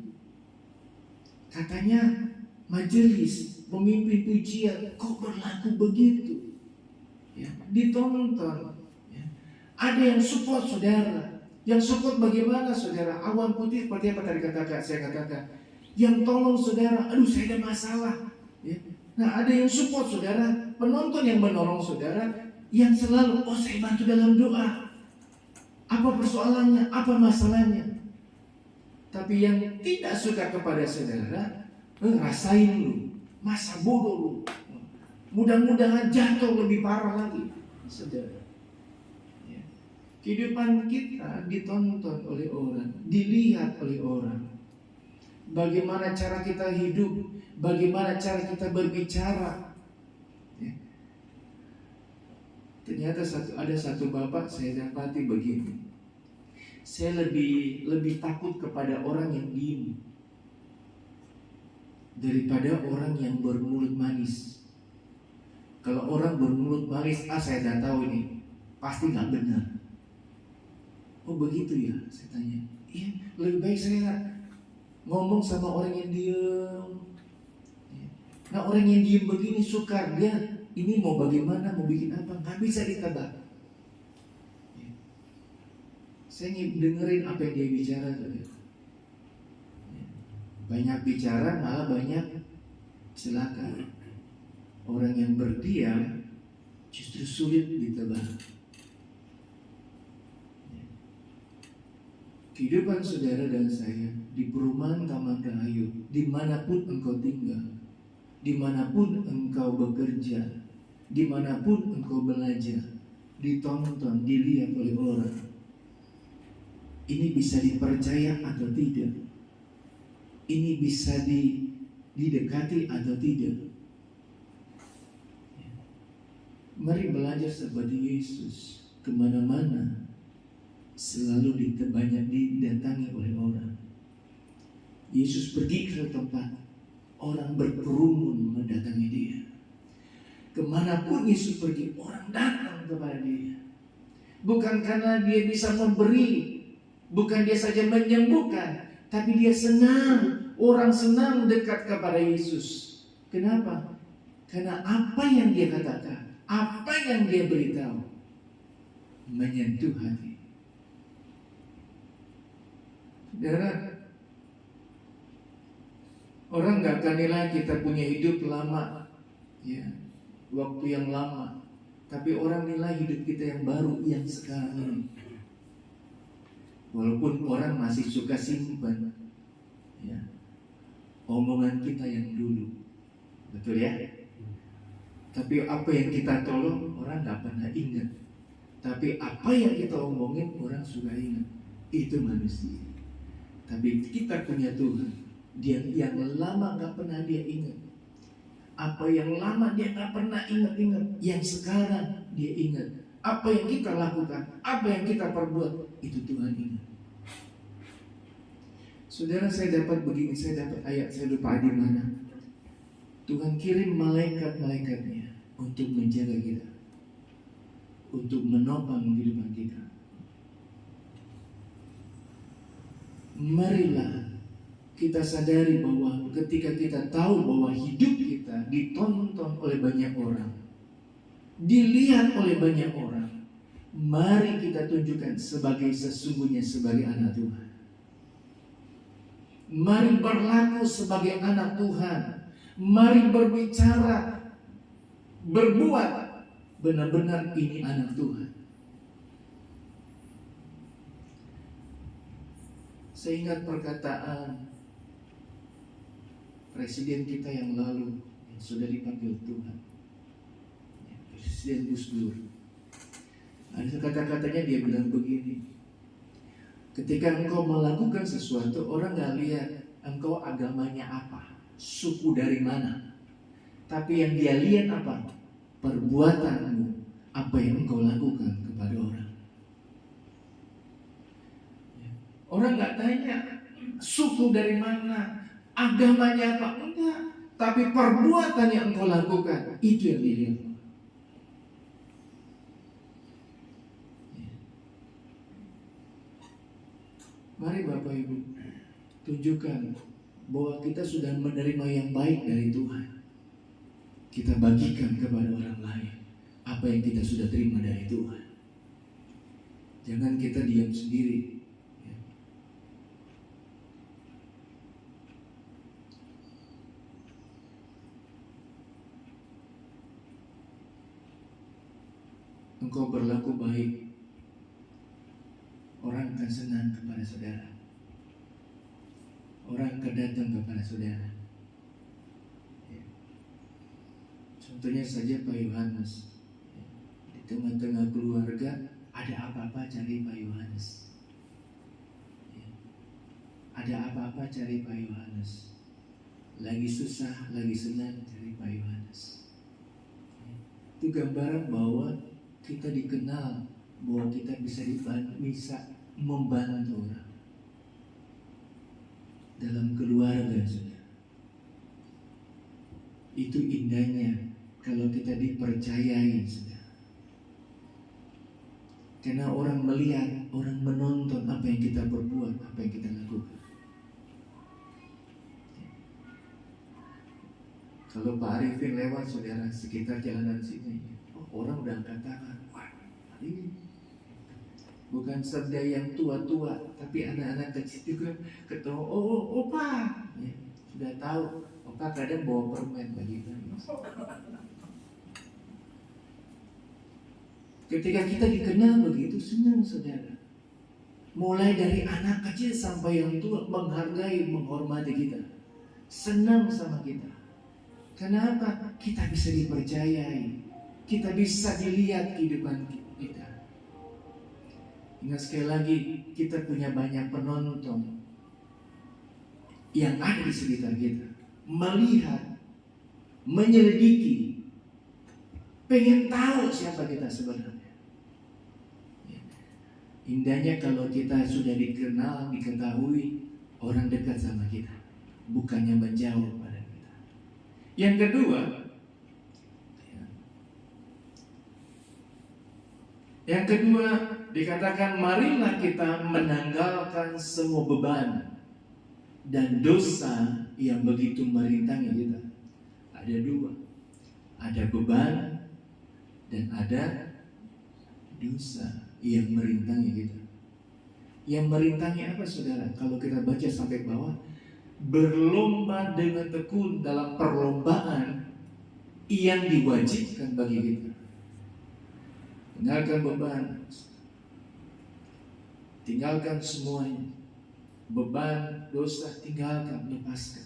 Katanya majelis, pemimpin pujian, kok berlaku begitu? Ya, ditonton. Ya. Ada yang support saudara. Yang support bagaimana saudara? Awan putih seperti apa tadi saya katakan. Yang tolong saudara, aduh saya ada masalah. Ya. Nah ada yang support saudara, penonton yang menolong saudara, yang selalu, oh saya bantu dalam doa. Apa persoalannya, apa masalahnya? Tapi yang tidak suka kepada saudara, rasain lu, masa bodoh lu. Mudah-mudahan jatuh lebih parah lagi, saudara. Ya. Kehidupan kita ditonton oleh orang, dilihat oleh orang. Bagaimana cara kita hidup, bagaimana cara kita berbicara. Ya. Ternyata ada satu bapak saya dapati begini. Saya lebih takut kepada orang yang diem daripada orang yang bermulut manis. Kalau orang bermulut manis, saya dah tahu ini pasti nggak benar. Oh begitu ya, saya tanya. Iya, lebih baik saya ngomong sama orang yang diem. Nah orang yang diem begini sukar, dia ini mau bagaimana, mau bikin apa, nggak bisa ditebak. Saya dengerin apa yang dia bicara. Banyak bicara malah banyak celaka. Orang yang berdiam justru sulit ditebak. Kehidupan saudara dan saya di perumahan Taman Rahayu, dimanapun engkau tinggal, dimanapun engkau bekerja, dimanapun engkau belajar, ditonton, dilihat oleh orang. Ini bisa dipercaya atau tidak? Ini bisa didekati atau tidak? Mari belajar seperti Yesus. Kemana-mana selalu banyak didatangi oleh orang. Yesus pergi ke tempat, orang berkerumun mendatangi dia. Kemanapun Yesus pergi, orang datang kepada dia. Bukan karena dia bisa memberi, bukan dia saja menyembuhkan, tapi dia senang. Orang senang dekat kepada Yesus. Kenapa? Karena apa yang dia katakan, apa yang dia beritahu menyentuh hati. Saudara, orang gak akan nilai kita punya hidup lama, ya, waktu yang lama. Tapi orang nilai hidup kita yang baru, yang sekarang ini. Walaupun orang masih suka simpan, ya, omongan kita yang dulu, betul ya? Tapi apa yang kita tolong orang gak pernah ingat. Tapi apa yang kita omongin orang suka ingat. Itu manusia. Tapi kita punya Tuhan, dia yang lama gak pernah dia ingat. Apa yang lama dia gak pernah ingat-ingat, yang sekarang dia ingat. Apa yang kita lakukan, apa yang kita perbuat, itu Tuhan ingat. Saudara, saya dapat begini, saya dapat ayat, saya lupa di mana. Tuhan kirim malaikat-malaikatnya untuk menjaga kita, untuk menopang kehidupan kita. Marilah kita sadari bahwa ketika kita tahu bahwa hidup kita ditonton oleh banyak orang, dilihat oleh banyak orang, mari kita tunjukkan sesungguhnya sebagai anak Tuhan. Mari berlaku sebagai anak Tuhan. Mari berbicara, berbuat benar-benar ini anak Tuhan. Saya ingat perkataan presiden kita yang lalu yang sudah dipanggil Tuhan, Presiden Gus Dur. Ada kata-katanya dia bilang begini, ketika engkau melakukan sesuatu, orang gak lihat engkau agamanya apa, suku dari mana, tapi yang dia lihat apa? perbuatanmu, apa yang engkau lakukan kepada orang. Orang nggak tanya suku dari mana, agamanya apa, enggak. Tapi perbuatan yang engkau lakukan, itu yang dilihat. Mari Bapak Ibu, tunjukkan bahwa kita sudah menerima yang baik dari Tuhan. Kita bagikan kepada orang lain apa yang kita sudah terima dari Tuhan. Jangan kita diam sendiri. Engkau berlaku baik, orang akan senang kepada saudara. Orang akan datang kepada saudara. Contohnya saja Pak Yohanes. Di tengah-tengah keluarga ada apa-apa cari Pak Yohanes. Ada apa-apa cari Pak Yohanes. Lagi susah, lagi senang cari Pak Yohanes. Itu gambaran bahwa kita dikenal, bahwa kita bisa membantu orang dalam keluarga, saudara. Itu indahnya kalau kita dipercayai, saudara. Karena orang melihat, orang menonton apa yang kita perbuat, apa yang kita lakukan. Kalau Pak Arifin lewat, saudara, sekitar jalanan sini, orang udah angkat tangan. Wah, ini bukan sabda yang tua-tua, tapi anak-anak kecil juga ketawa. Oh, opa, ya, sudah tahu. Opa kadang bawa permen bagi kami. Ketika kita dikenal begitu, senang saudara. Mulai dari anak kecil sampai yang tua menghargai, menghormati kita, senang sama kita. Kenapa? Kita bisa dipercayai. Kita bisa dilihat kehidupan kita. Ingat sekali lagi, kita punya banyak penonton yang ada di sekitar kita, melihat, menyelidiki, pengen tahu siapa kita sebenarnya. Indahnya kalau kita sudah dikenal, diketahui, orang dekat sama kita, bukannya menjauh pada kita. Yang kedua, dikatakan marilah kita menanggalkan semua beban dan dosa yang begitu merintangi kita. Ada dua, ada beban dan ada dosa yang merintangi kita. Yang merintangi apa saudara? Kalau kita baca sampai bawah, berlomba dengan tekun dalam perlombaan yang diwajibkan bagi kita. Tinggalkan beban, tinggalkan semuanya. Beban, dosa, tinggalkan, lepaskan.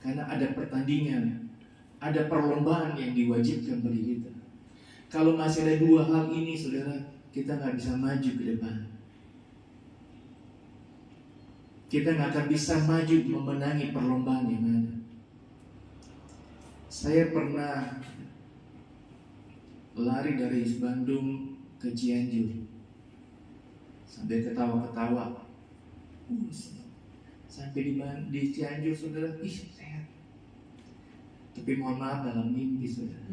Karena ada pertandingan, ada perlombaan yang diwajibkan bagi kita. Kalau masih ada dua hal ini, saudara, kita nggak bisa maju ke depan. Kita nggak akan bisa maju memenangi perlombaan yang ada. Saya pernah lari dari Bandung ke Cianjur, sampai ketawa-ketawa. Sampai di Cianjur, saudara, sehat. Tapi mohon maaf, dalam mimpi, saudara.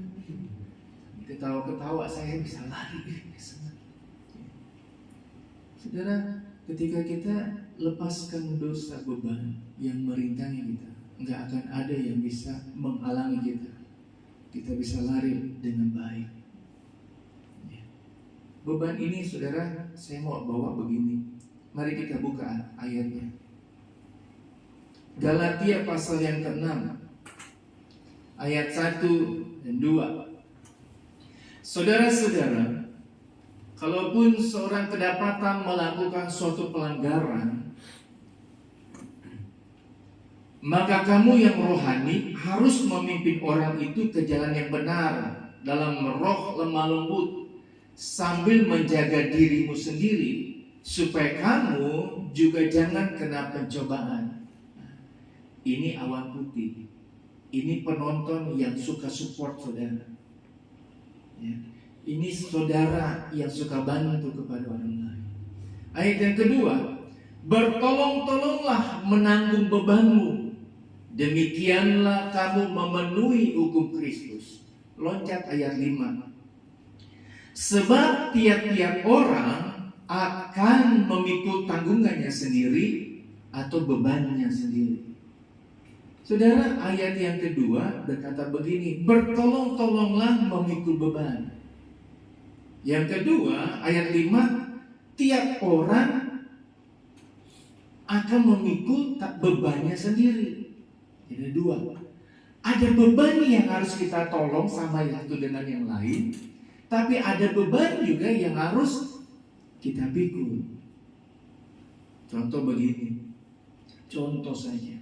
Ketawa-ketawa saya bisa lari. Saudara, ketika kita lepaskan dosa beban yang merintangi kita, nggak akan ada yang bisa menghalangi kita. Kita bisa lari dengan baik. Beban ini, saudara, saya mau bawa begini. Mari kita buka ayatnya. Galatia pasal yang ke-6 ayat 1 dan 2. Saudara-saudara, kalaupun seorang kedapatan melakukan suatu pelanggaran, maka kamu yang rohani harus memimpin orang itu ke jalan yang benar dalam roh lemah lembut, sambil menjaga dirimu sendiri, supaya kamu juga jangan kena pencobaan. Ini awan putih. Ini penonton yang suka support saudara. Ya. Ini saudara yang suka bantu kepada orang lain. Ayat yang kedua, bertolong-tolonglah menanggung bebanmu, demikianlah kamu memenuhi hukum Kristus. Loncat ayat 5. Sebab tiap-tiap orang akan memikul tanggungannya sendiri atau bebannya sendiri. Saudara, ayat yang kedua berkata begini, bertolong-tolonglah memikul beban. Yang kedua, ayat 5, tiap orang akan memikul bebannya sendiri. Jadi dua. Ada beban yang harus kita tolong sama satu dengan yang lain, tapi ada beban juga yang harus kita pikul. Contoh begini, contoh saja.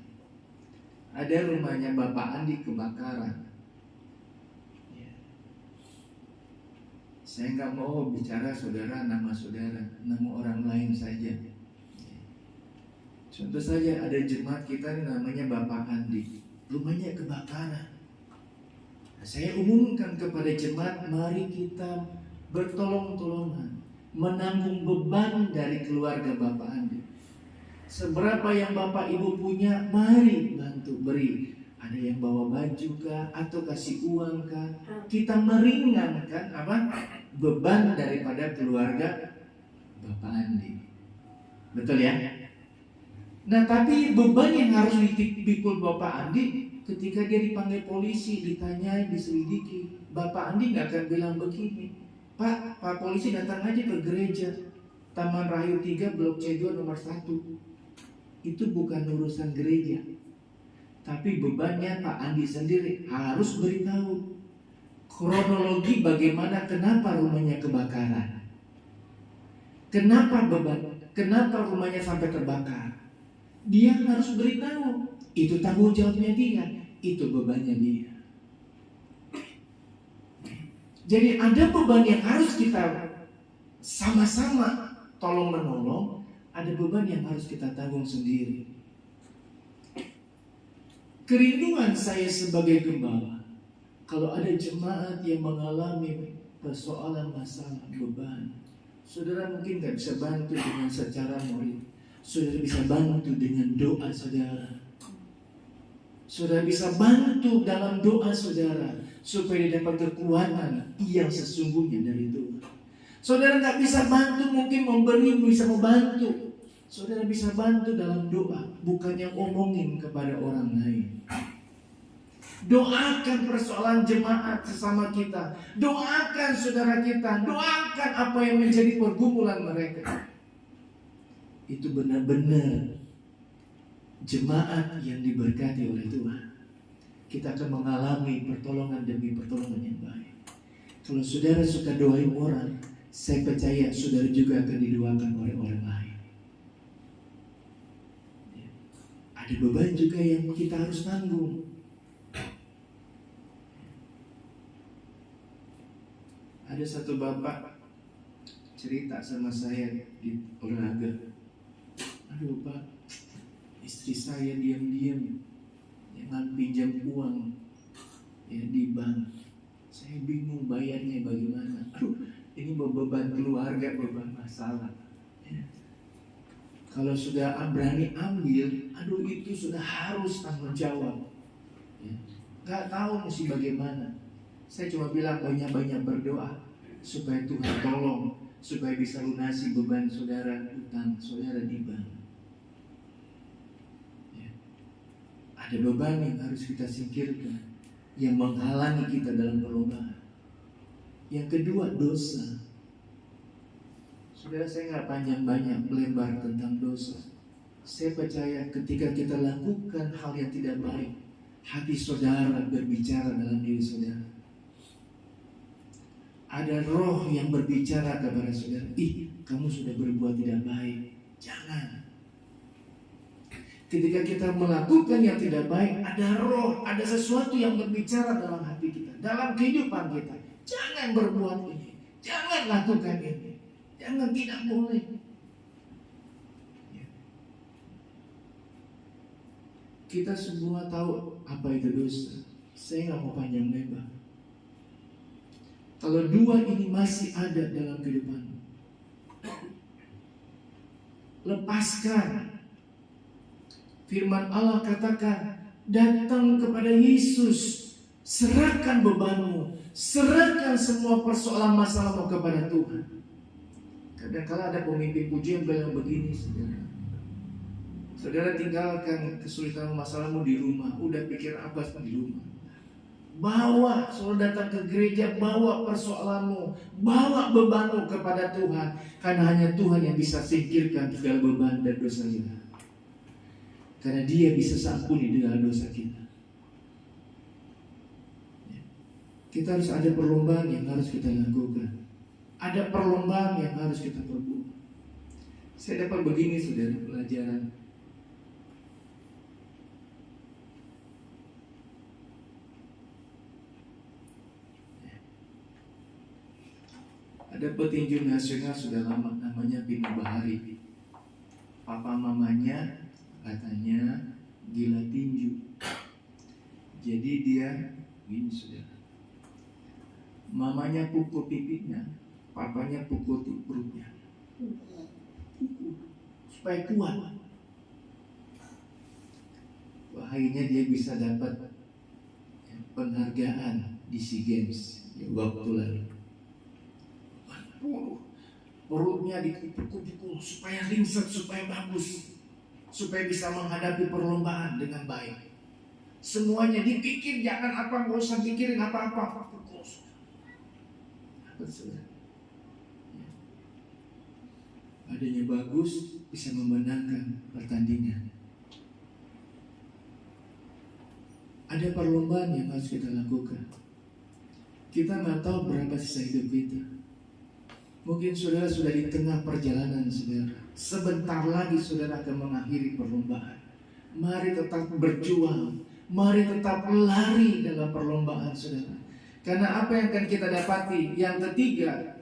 Ada rumahnya Bapak Andi kebakaran. Saya nggak mau bicara saudara, nama orang lain saja. Contoh saja ada jemaat kita namanya Bapak Andi, rumahnya kebakaran. Nah, saya umumkan kepada jemaat, mari kita bertolong-tolongan menanggung beban dari keluarga Bapak Andi. Seberapa yang Bapak Ibu punya, mari bantu beri. Ada yang bawa baju kah, atau kasih uang kah? Kita meringankan beban daripada keluarga Bapak Andi. Betul ya? Nah, tapi beban yang harus dipikul Bapak Andi ketika dia dipanggil polisi, ditanyai, diselidiki, Bapak Andi nggak akan bilang begini, Pak polisi datang aja ke gereja Taman Rahayu 3 Blok C2 nomor 1. Itu bukan urusan gereja. Tapi bebannya Pak Andi sendiri harus beritahu kronologi bagaimana, kenapa rumahnya kebakaran, kenapa rumahnya sampai terbakar. Dia harus beritahu. Itu tanggung jawabnya dia, itu bebannya dia. Jadi ada beban yang harus kita sama-sama tolong menolong, ada beban yang harus kita tanggung sendiri. Kerinduan saya sebagai gembala, kalau ada jemaat yang mengalami persoalan masalah beban, saudara mungkin gak bisa bantu dengan secara moral. Saudara bisa bantu dengan doa saudara. Saudara bisa bantu dalam doa saudara, supaya dapat kekuatan yang sesungguhnya dari Tuhan. Saudara gak bisa bantu, mungkin memberi, bisa membantu. Saudara bisa bantu dalam doa, bukannya omongin kepada orang lain. Doakan persoalan jemaat sesama kita, doakan saudara kita, doakan apa yang menjadi pergumulan mereka. Itu benar-benar jemaat yang diberkati oleh Tuhan. Kita akan mengalami pertolongan demi pertolongan yang baik. Kalau saudara suka doain orang, saya percaya saudara juga akan didoakan oleh orang lain. Ada beban juga yang kita harus tanggung. Ada satu bapak cerita sama saya di olahraga. Aduh Pak, istri saya diam-diam jangan pinjam uang ya di bank. Saya bingung bayarnya bagaimana. Aduh, ini beban keluarga, beban masalah. Ya. Kalau sudah berani ambil, aduh itu sudah harus tanggung jawab. Ya. Gak tahu mesti bagaimana. Saya cuma bilang banyak-banyak berdoa supaya Tuhan tolong, supaya bisa lunasi beban saudara, utang saudara di bank. Ya. Ada beban yang harus kita singkirkan, yang menghalangi kita dalam perlombaan. Yang kedua, dosa. Saudara, saya nggak panjang-banyak melebar tentang dosa. Saya percaya ketika kita lakukan hal yang tidak baik, hati saudara berbicara dalam diri saudara. Ada roh yang berbicara kepada saudara, kamu sudah berbuat tidak baik. Jangan. Ketika kita melakukan yang tidak baik, ada roh, ada sesuatu yang berbicara dalam hati kita, dalam kehidupan kita. Jangan berbuat ini, jangan lakukan ini. Jangan, tidak boleh. Kita semua tahu apa itu dosa. Saya nggak mau panjang lebar. Kalau dua ini masih ada dalam kehidupanmu, lepaskan. Firman Allah katakan, datang kepada Yesus, serahkan bebanmu, serahkan semua persoalan masalahmu kepada Tuhan. Kadang-kala ada pemimpin puji yang bilang begini, saudara. Saudara tinggalkan kesulitan masalahmu di rumah, udah pikir apa di rumah. Bawa, saudara datang ke gereja, bawa persoalanmu, bawa bebanmu kepada Tuhan. Karena hanya Tuhan yang bisa singkirkan segala beban dan dosa kita. Karena Dia bisa ampuni segala dosa kita. Kita harus ada perlombaan yang harus kita lakukan. Ada perlombaan yang harus kita perbuat. Saya dapat begini, saudara, pelajaran. Ada petinju nasional sudah lama, namanya Pino Bahari. Papa mamanya katanya gila tinju. Jadi dia gini, saudara. Mamanya pukul pipinya, papanya pukul perutnya. Pukul supaya kuat. Akhirnya dia bisa dapat penghargaan di SEA Games waktu lalu. Perutnya dipukul-pukul supaya ringsek, supaya bagus, supaya bisa menghadapi perlombaan dengan baik. Semuanya dipikir, jangan apa, nggak usah pikirin apa-apa. Pukul. Adanya bagus bisa memenangkan pertandingan. Ada perlombaan yang harus kita lakukan. Kita nggak tahu berapa sisa hidup kita. Mungkin saudara sudah di tengah perjalanan, saudara. Sebentar lagi saudara akan mengakhiri perlombaan. Mari tetap berjuang. Mari tetap lari dalam perlombaan, saudara. Karena apa yang akan kita dapati? Yang ketiga,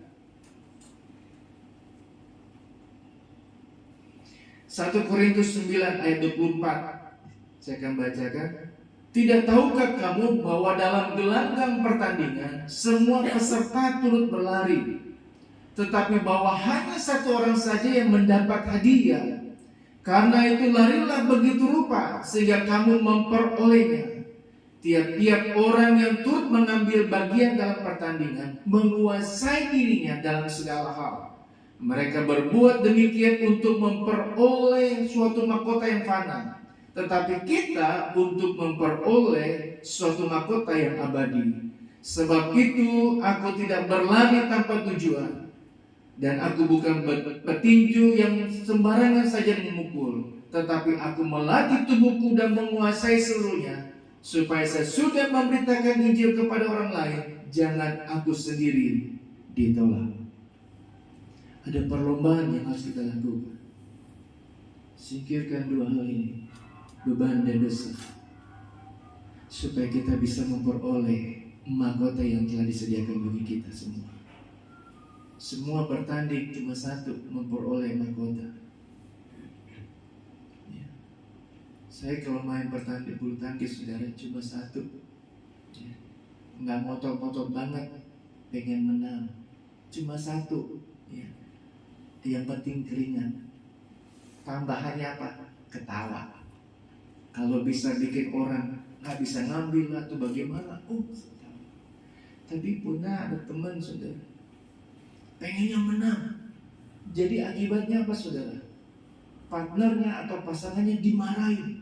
1 Korintus 9 ayat 24. Saya akan bacakan. Tidak tahukah kamu bahwa dalam gelanggang pertandingan semua peserta turut berlari, tetapi bahwa hanya satu orang saja yang mendapat hadiah. Karena itu larilah begitu rupa sehingga kamu memperolehnya. Tiap-tiap orang yang turut mengambil bagian dalam pertandingan menguasai dirinya dalam segala hal. Mereka berbuat demikian untuk memperoleh suatu mahkota yang fana, tetapi kita untuk memperoleh suatu mahkota yang abadi. Sebab itu aku tidak berlari tanpa tujuan. Dan aku bukan petinju yang sembarangan saja memukul, tetapi aku melatih tubuhku dan menguasai seluruhnya, supaya sesudah memberitakan Injil kepada orang lain, jangan aku sendiri ditolak. Ada perlombaan yang harus kita lakukan. Singkirkan dua hal ini, beban dan dosa, supaya kita bisa memperoleh mahkota yang telah disediakan bagi kita semua. Semua bertanding cuma satu, memperoleh mahkota. Ya. Saya kalau main bertanding bulu tangkis, saudara, cuma satu. Ya. Nggak ngotot-ngotot banget, pengen menang. Cuma satu. Ya. Yang penting keringat. Tambahannya apa? Ketawa. Kalau bisa bikin orang nggak bisa ngambil atau bagaimana, tapi pernah ada teman, saudara, pengennya menang. Jadi akibatnya apa, saudara? Partnernya atau pasangannya dimarahin,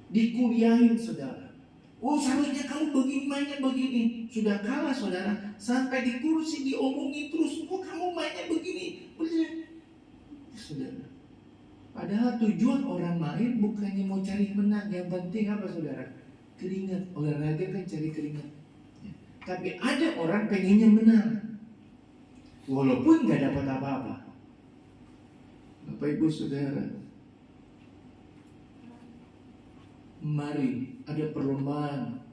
dikuliahin, saudara. Oh, seharusnya kamu begini, mainnya begini. Sudah kalah, saudara. Sampai di kursi diomongin terus. Oh, kamu mainnya begini. Saudara. Padahal tujuan orang main bukannya mau cari menang. Yang penting apa, saudara? Keringat. Olahraga kan cari keringat. Ya. Tapi ada orang pengennya menang, walaupun gak dapat apa-apa. Bapak Ibu Saudara, mari ada perlombaan.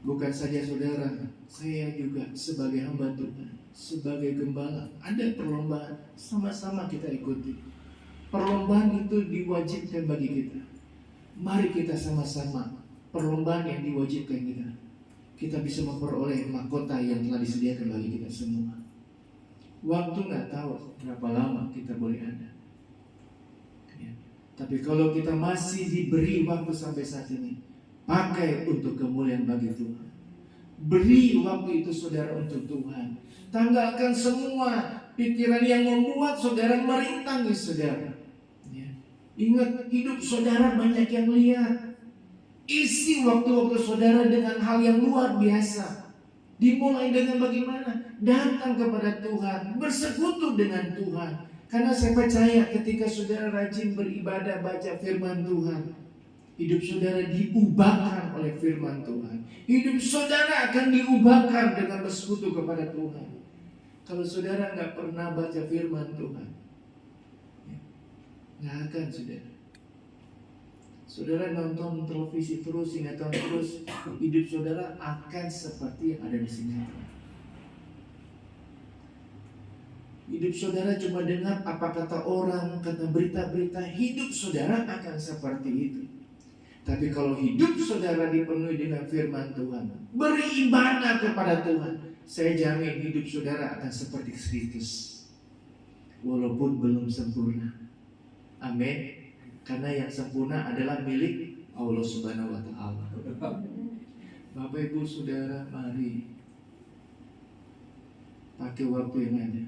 Bukan saja saudara, saya juga sebagai hamba Tuhan, sebagai gembala, ada perlombaan. Sama-sama kita ikuti. Perlombaan itu diwajibkan bagi kita. Mari kita sama-sama perlombaan yang diwajibkan kita. kita bisa memperoleh mahkota yang telah disediakan bagi kita semua. Waktu nggak tahu berapa lama kita boleh ada. Ya. Tapi kalau kita masih diberi waktu sampai saat ini, pakai untuk kemuliaan bagi Tuhan. Beri waktu itu saudara untuk Tuhan. Tanggalkan semua pikiran yang membuat saudara merintangi saudara. Ya. Ingat, hidup saudara banyak yang lihat. Isi waktu-waktu saudara dengan hal yang luar biasa. Dimulai dengan bagaimana? Datang kepada Tuhan, bersekutu dengan Tuhan. Karena saya percaya ketika saudara rajin beribadah, baca firman Tuhan, hidup saudara diubahkan oleh firman Tuhan. Hidup saudara akan diubahkan dengan bersekutu kepada Tuhan. Kalau saudara nggak pernah baca firman Tuhan, nggak akan saudara. Saudara nonton televisi terus, sinetron terus, hidup saudara akan seperti yang ada di sinetron. Hidup saudara cuma dengar apa kata orang, kata berita-berita, hidup saudara akan seperti itu. Tapi kalau hidup saudara dipenuhi dengan firman Tuhan, beribadah kepada Tuhan, saya jamin hidup saudara akan seperti Kristus, walaupun belum sempurna. Amin. Karena yang sempurna adalah milik Allah Subhanahu wa Ta'ala. Bapak Ibu Saudara, mari pakai waktu yang ada.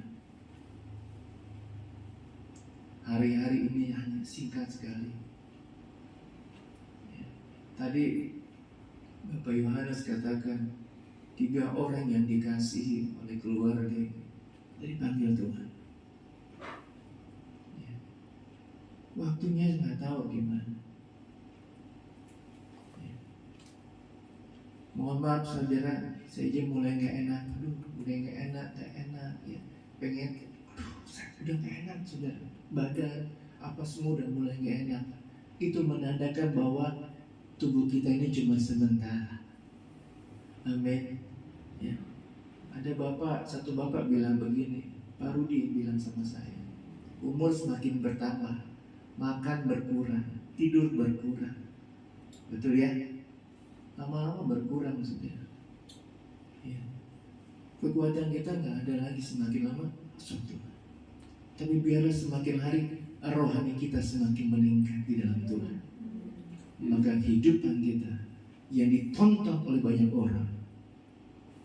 Hari-hari ini hanya singkat sekali. Tadi Bapak Yohanes katakan 3 orang yang dikasihi oleh keluarga dipanggil Tuhan. Waktunya nggak tahu gimana. Mohon maaf saudara, saya aja mulai nggak enak. Udah nggak enak ya. Pengen, saya udah nggak enak saudara. Badan apa semua udah mulai nggak enak. Itu menandakan bahwa tubuh kita ini cuma sementara. Amin. Ya. Ada satu bapak bilang begini, Pak Rudi bilang sama saya, umur semakin bertambah, makan berkurang, tidur berkurang. Betul ya? Lama-lama berkurang sudah. Ya. Kekuatan kita nggak ada lagi semakin lama suatu. Tapi biarlah semakin hari rohani kita semakin meningkat di dalam Tuhan. Maka kehidupan kita yang ditonton oleh banyak orang,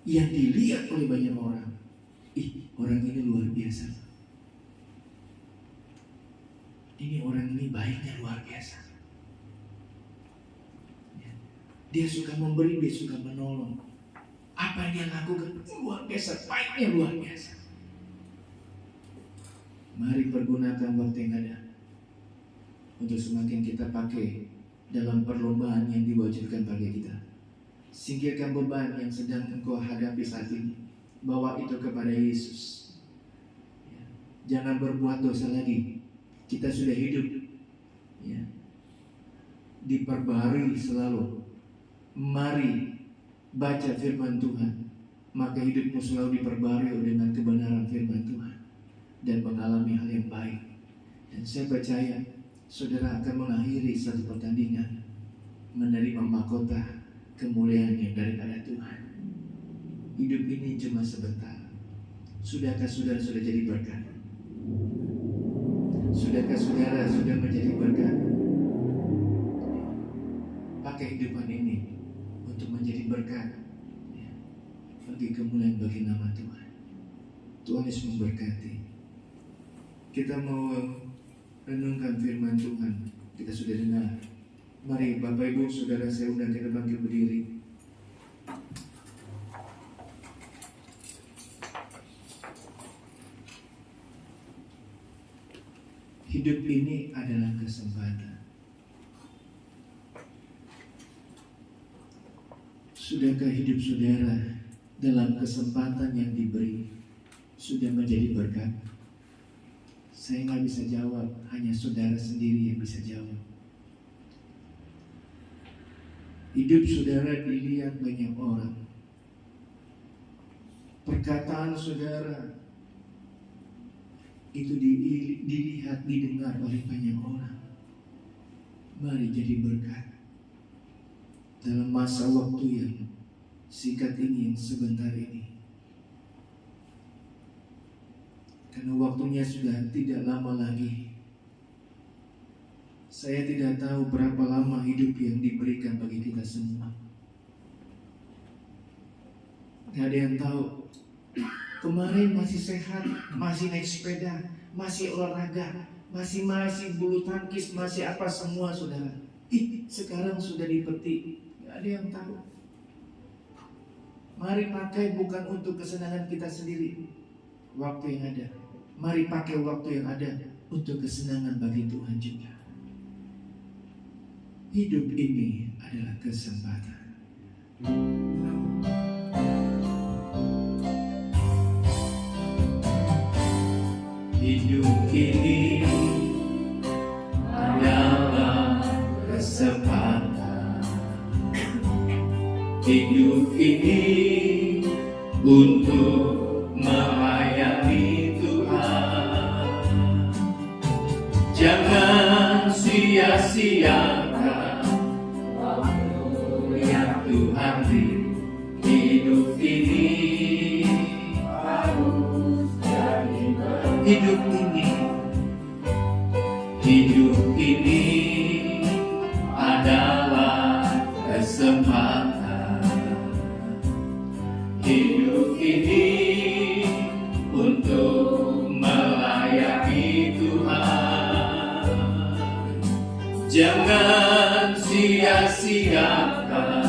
yang dilihat oleh banyak orang, orang ini luar biasa. Ini orang ini baiknya luar biasa. Dia suka memberi, dia suka menolong. Apa yang dia lakukan luar biasa, baiknya luar biasa. Mari pergunakan waktu yang ada untuk semakin kita pakai dalam perlombaan yang diwajibkan bagi kita. Singkirkan beban yang sedang engkau hadapi saat ini, bawa itu kepada Yesus. Jangan berbuat dosa lagi. Kita sudah hidup ya, diperbaharui selalu. Mari baca firman Tuhan, maka hidupmu selalu diperbaharui dengan kebenaran firman Tuhan dan mengalami hal yang baik. Dan saya percaya saudara akan mengakhiri satu pertandingan menerima mahkota kemuliaan yang daripada Tuhan. Hidup ini cuma sebentar. Sudahkah saudara sudah jadi berkat? Sudahkah saudara sudah menjadi berkat? Pakai kehidupan ini untuk menjadi berkat bagi kemuliaan bagi nama Tuhan. Tuhan Yesus memberkati. Kita mau renungkan firman Tuhan. Kita sudah dengar. Mari Bapak Ibu Saudara saya undang kita bangkit berdiri. Hidup ini adalah kesempatan. Sudahkah hidup saudara dalam kesempatan yang diberi sudah menjadi berkat? Saya nggak bisa jawab, hanya saudara sendiri yang bisa jawab. Hidup saudara dilihat banyak orang. Perkataan saudara itu dilihat, didengar oleh banyak orang. Mari jadi berkat dalam masa waktu yang sikat ini yang sebentar ini. Karena waktunya sudah tidak lama lagi. Saya tidak tahu berapa lama hidup yang diberikan bagi kita semua. Tidak ada yang tahu. Kemarin masih sehat, masih naik sepeda, masih olahraga, masih bulu tangkis, masih apa semua, saudara. Sekarang sudah dipetik. Tidak ada yang tahu. Mari pakai bukan untuk kesenangan kita sendiri, waktu yang ada. Mari pakai waktu yang ada untuk kesenangan bagi Tuhan juga. Hidup ini adalah kesempatan. Hidup ini adalah kesempatan. Hidup ini untuk melayani Tuhan. Jangan sia-siakan waktu yang Tuhan beri. Hidup ini harus jadi hidup ini adalah kesempatan. Hidup ini untuk melayani Tuhan. Jangan sia-siakan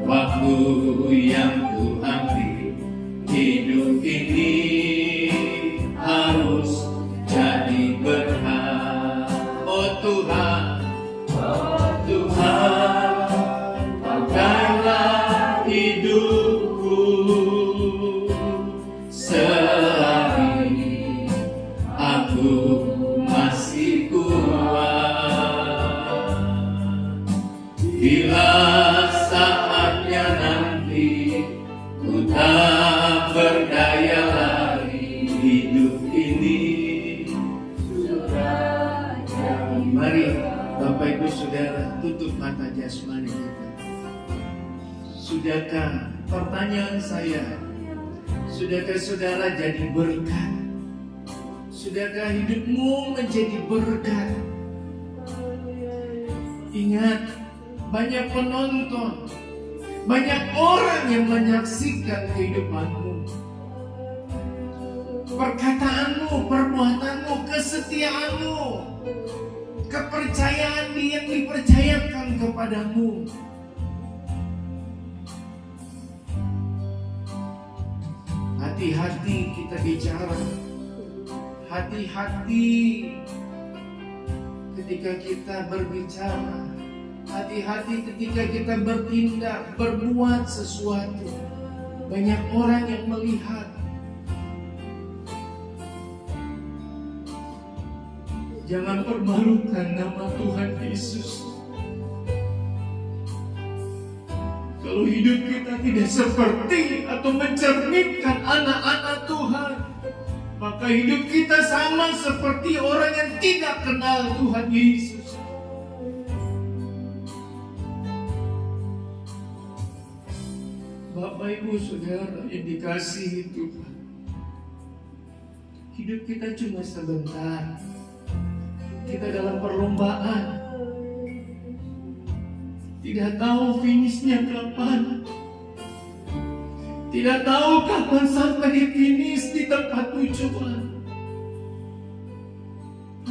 waktu yang Tuhan beri. Hidup ini harus jadi berkah. Oh Tuhan, pakailah hidupku selagi aku masih kuat. Bila saatnya nanti ku tak berdaya lagi, hidup ini sudah jadi. Mari Bapak Ibu Saudara tutup mata jasmani kita. Sudahkah, pertanyaan saya, sudahkah saudara jadi berkat? Sudahkah hidupmu menjadi berkat? Ingat, banyak penonton, banyak orang yang menyaksikan kehidupanmu, perkataanmu, perbuatanmu, kesetiaanmu, kepercayaan yang dipercayakan kepadamu. Hati-hati kita bicara, hati-hati ketika kita berbicara, hati-hati ketika kita bertindak, berbuat sesuatu. Banyak orang yang melihat. Jangan permalukan nama Tuhan Yesus. Kalau hidup kita tidak seperti atau mencerminkan anak-anak Tuhan, maka hidup kita sama seperti orang yang tidak kenal Tuhan Yesus. Bapak Ibu Saudara yang dikasihi Tuhan, hidup kita cuma sebentar. Kita dalam perlombaan, tidak tahu finishnya kapan, tidak tahu kapan sampai di finish di tempat tujuan.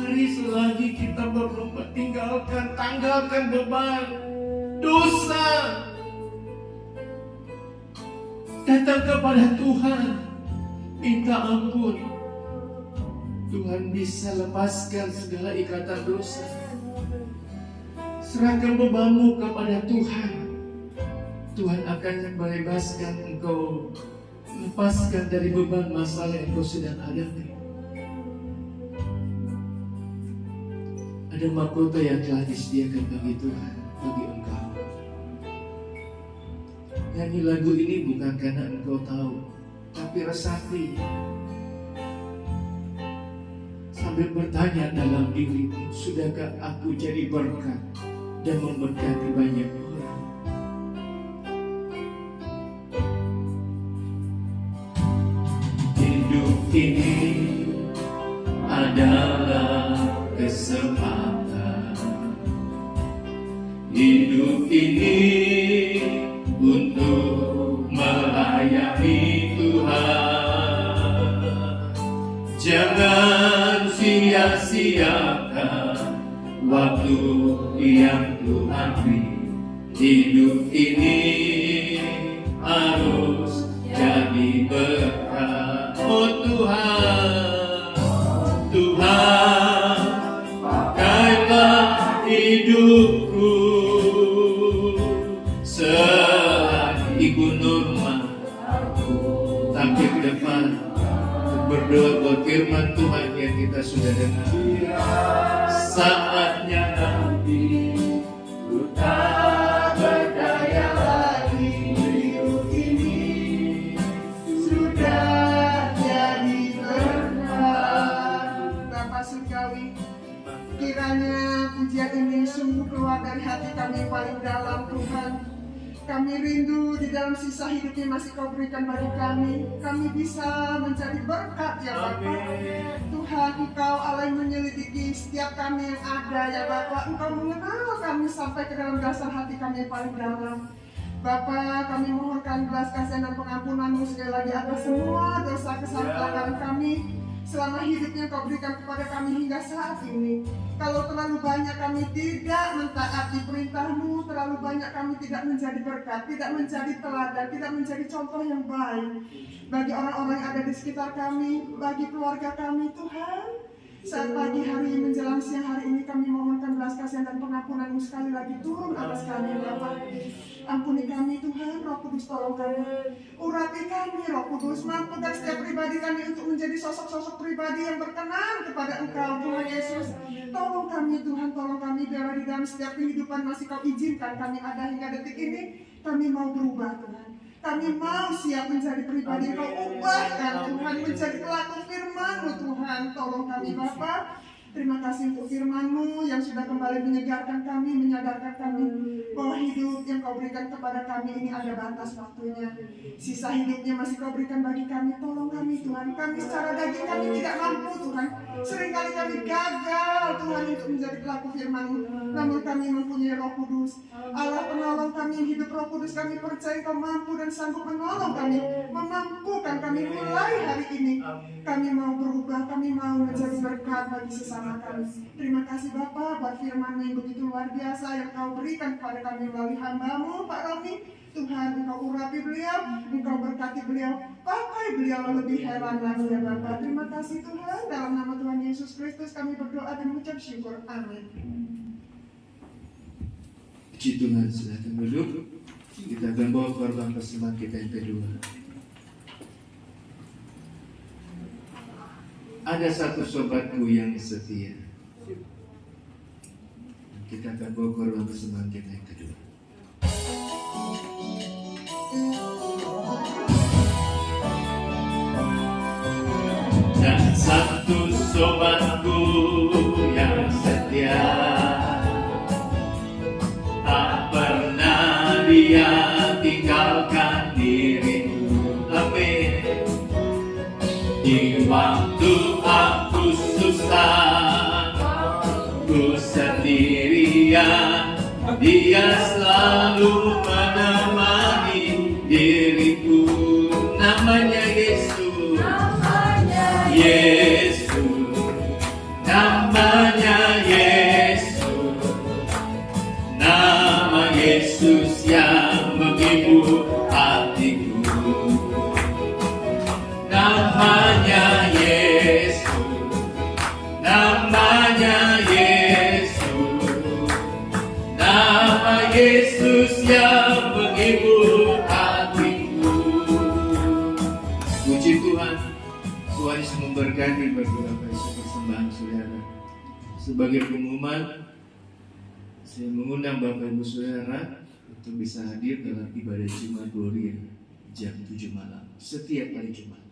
Mari selagi kita berlomba, tanggalkan beban dosa, datang kepada Tuhan, minta ampun. Tuhan bisa lepaskan segala ikatan dosa. Serahkan bebanmu kepada Tuhan. Tuhan akan membebaskan engkau, lepaskan dari beban masalah yang engkau sedang hadapi. Ada mahkota yang telah disediakan bagi Tuhan, bagi engkau. Nyanyi lagu ini bukan karena engkau tahu, tapi resapi. Sambil bertanya dalam dirimu, sudahkah aku jadi berkat dan memberkati banyak orang? ini adalah kesempatan. Hidup ini untuk melayani Tuhan. Jangan sia-siakan waktu yang Tuhan beri. Hidup ini harus jadi berkat. Oh Tuhan, Tuhan, pakailah hidupku selagi normal. Tapi ke depan berdoa buat firman Tuhan yang kita sudah dengar. Saatnya nanti ku tak berdaya lagi. Hidup ini sudah jadi berkat. Bapa Surgawi, kiranya pujian ini sungguh keluar dari hati kami yang paling dalam, Tuhan. Kami rindu di dalam sisa hidupnya masih Kau berikan bagi kami. Kami bisa menjadi berkat ya Bapa. Tuhan, Engkau Allah yang menyelidiki setiap kami yang ada ya Bapa. Engkau mengenal kami sampai ke dalam dasar hati kami yang paling dalam. Bapa, kami mohonkan belas kasihan dan pengampunan-Mu sekali lagi atas semua dosa kesalahan kami selama hidupnya Kau berikan kepada kami hingga saat ini. Kalau terlalu banyak kami tidak mentaati perintah-Mu, terlalu banyak kami tidak menjadi berkat, tidak menjadi teladan, tidak menjadi contoh yang baik bagi orang-orang yang ada di sekitar kami, bagi keluarga kami, Tuhan. Saat pagi hari menjelang siang hari ini kami mohonkan belas kasihan dan pengampunan-Mu sekali lagi turun atas kami, Bapa. Ampuni kami Tuhan, Roh Kudus tolong kami. Urapi kami Roh Kudus, mampukan setiap pribadi kami untuk menjadi sosok-sosok pribadi yang berkenan kepada Engkau Tuhan Yesus. Tolong kami Tuhan, tolong kami biarlah di dalam setiap kehidupan masih Kau izinkan kami ada hingga detik ini. Kami mau berubah Tuhan. Kami mau siap menjadi pribadi yang Kau ubahkan Tuhan, menjadi pelaku firman-Mu Tuhan. Tolong kami Bapa. Terima kasih untuk firman-Mu yang sudah kembali menyegarkan kami, menyadarkan kami bahwa hidup yang Kau berikan kepada kami ini ada batas waktunya. Sisa hidupnya masih Kau berikan bagi kami. Tolong kami Tuhan. Kami secara daging kami tidak mampu Tuhan. Seringkali kami gagal Tuhan untuk menjadi pelaku firman-Mu. Namun kami mempunyai Roh Kudus, Allah penolong kami yang hidup. Roh Kudus, kami percaya Kau mampu dan sanggup menolong kami, memampukan kami mulai hari ini. Kami mau berubah, kami mau menjadi berkat bagi sesama kami. Terima kasih Bapa buat firman-Mu yang begitu luar biasa yang Kau berikan kepada kami melalui hamba-Mu Pak Romi. Tuhan, Engkau urapi beliau, Engkau berkati beliau, pakai beliau lebih heran lagi ya Bapa. Terima kasih Tuhan, dalam nama Tuhan Yesus Kristus kami berdoa dan mengucap syukur. Amin. Puji Tuhan, silakan duduk. Kita akan bawa korban persembahan kita yang kedua. Ada satu sobatku yang setia. Kita akan bawa korban persembahan kita yang kedua. Dan satu sobatku yang setia, tak pernah dia tinggalkan diriku. Amin. Di waktu aku susah, ku sendirian, dia selalu menemani diriku. Namanya Yesus, Yesus, namanya Yesus, nama Yesus yang menghibur hatiku. Namanya Yesus, namanya Yesus, nama Yesus yang menghibur hatiku. Puji Tuhan, Tuhan Yesus memberkati beberapa persembahan saudara. Sebagai pengumuman, saya mengundang Bapak Ibu Saudara untuk bisa hadir dalam ibadah Jumat Gloria jam 7 malam setiap hari Jumat.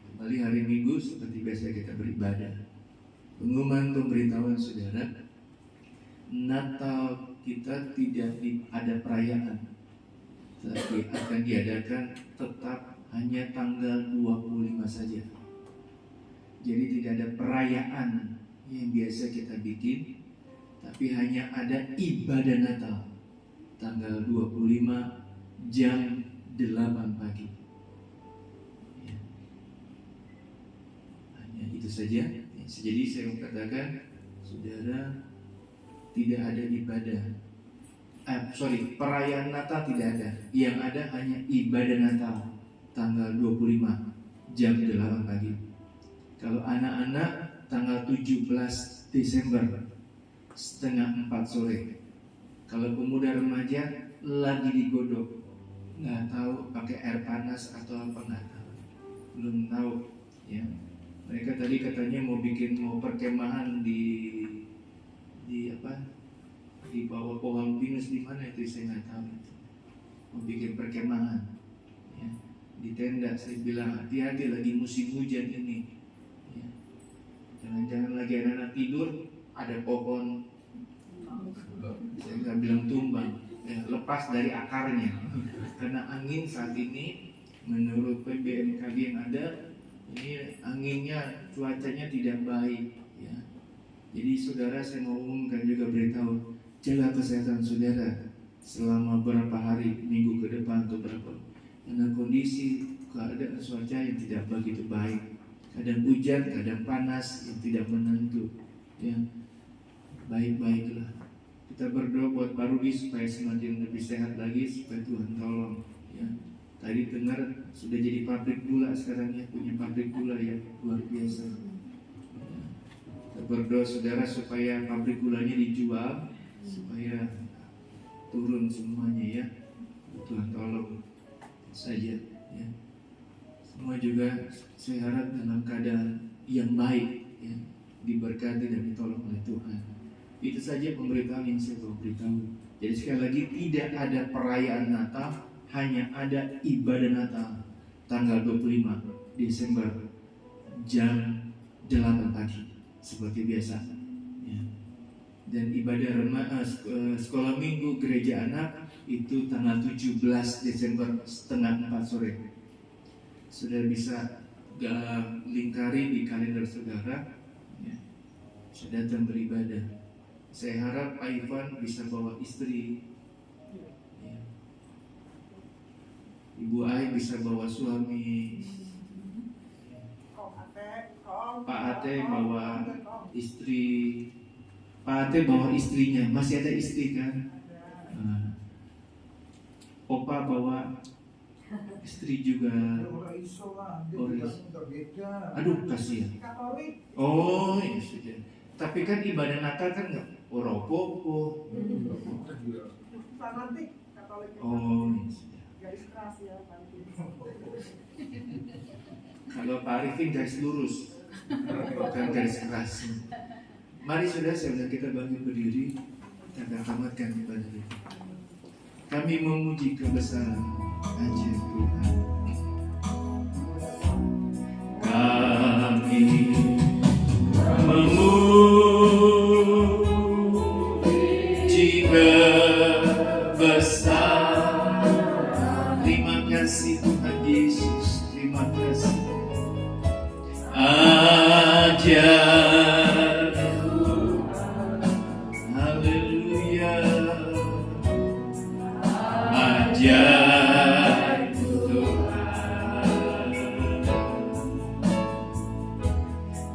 Kembali hari Minggu seperti biasa kita beribadah. Pengumuman pemberitahuan saudara, Natal kita tidak ada perayaan, tapi akan diadakan tetap hanya tanggal 25 saja. Jadi tidak ada perayaan yang biasa kita bikin, tapi hanya ada ibadah Natal tanggal 25 jam 8 pagi. Ya. Hanya itu saja. Jadi saya mau katakan, saudara, tidak ada ibadah. Perayaan Natal tidak ada. Yang ada hanya ibadah Natal tanggal 25 jam 8 pagi. Kalau anak-anak tanggal 17 Desember setengah 4 sore. Kalau pemuda remaja lagi digodok, nggak tahu pakai air panas atau apa, nggak tahu, belum tahu ya. Mereka tadi katanya mau perkemahan di bawah pohon pinus, di mana itu saya nggak tahu. Mau bikin perkemahan ya, di tenda. Saya bilang hati-hati, lagi musim hujan ini ya. Jangan-jangan lagi anak-anak tidur ada pohon, saya nggak bilang tumbang ya, lepas dari akarnya karena angin saat ini menurut BMKG yang ada ini anginnya, cuacanya tidak baik ya. Jadi saudara, saya mau umumkan juga, beritahu, jaga kesehatan saudara selama berapa hari, minggu ke depan atau berapa, karena kondisi keadaan cuaca yang tidak begitu baik, kadang hujan, kadang panas yang tidak menentu ya. Baik-baiklah kita berdoa buat Pak Rudi supaya semakin lebih sehat lagi, supaya Tuhan tolong ya. Tadi dengar sudah jadi pabrik gula sekarang ya, punya pabrik gula ya, luar biasa ya. Kita berdoa saudara supaya pabrik gulanya dijual, supaya turun semuanya ya. Tuhan tolong saja ya. Semua juga saya harap dalam keadaan yang baik ya, diberkati dan ditolong oleh Tuhan. Itu saja pemberitahuan yang saya mau beritahu. Jadi sekali lagi, tidak ada perayaan Natal, hanya ada ibadah Natal tanggal 25 Desember jam 8 pagi seperti biasa ya. Dan ibadah sekolah minggu gereja anak itu tanggal 17 Desember setengah 4 sore. Sudah bisa lingkari di kalender saudara ya. Saya datang beribadah. Saya harap Pak Ivan bisa bawa istri ya. Ibu Ai bisa bawa suami, Pak Ate bawa istri, Pak Ate bawa istrinya, masih ada istri kan? Opa bawa istri juga. Aduh kasihan. Oh iya sudah. Tapi kan ibadah Natal kan nggak oropopo. Oh iya sudah. Garis keras ya Pak Arifin. Kalau Pak Arifin garis lurus, bukan garis keras. Mari saudara, saya kita bangkit berdiri, kita akan tamatkan ibadah kita. Kami memuji kebesaran ajaib Tuhan. Kami memuji kebesaran. Terima kasih Tuhan Yesus, terima kasih. Ajaib, haleluya. Ajaib Tuhan,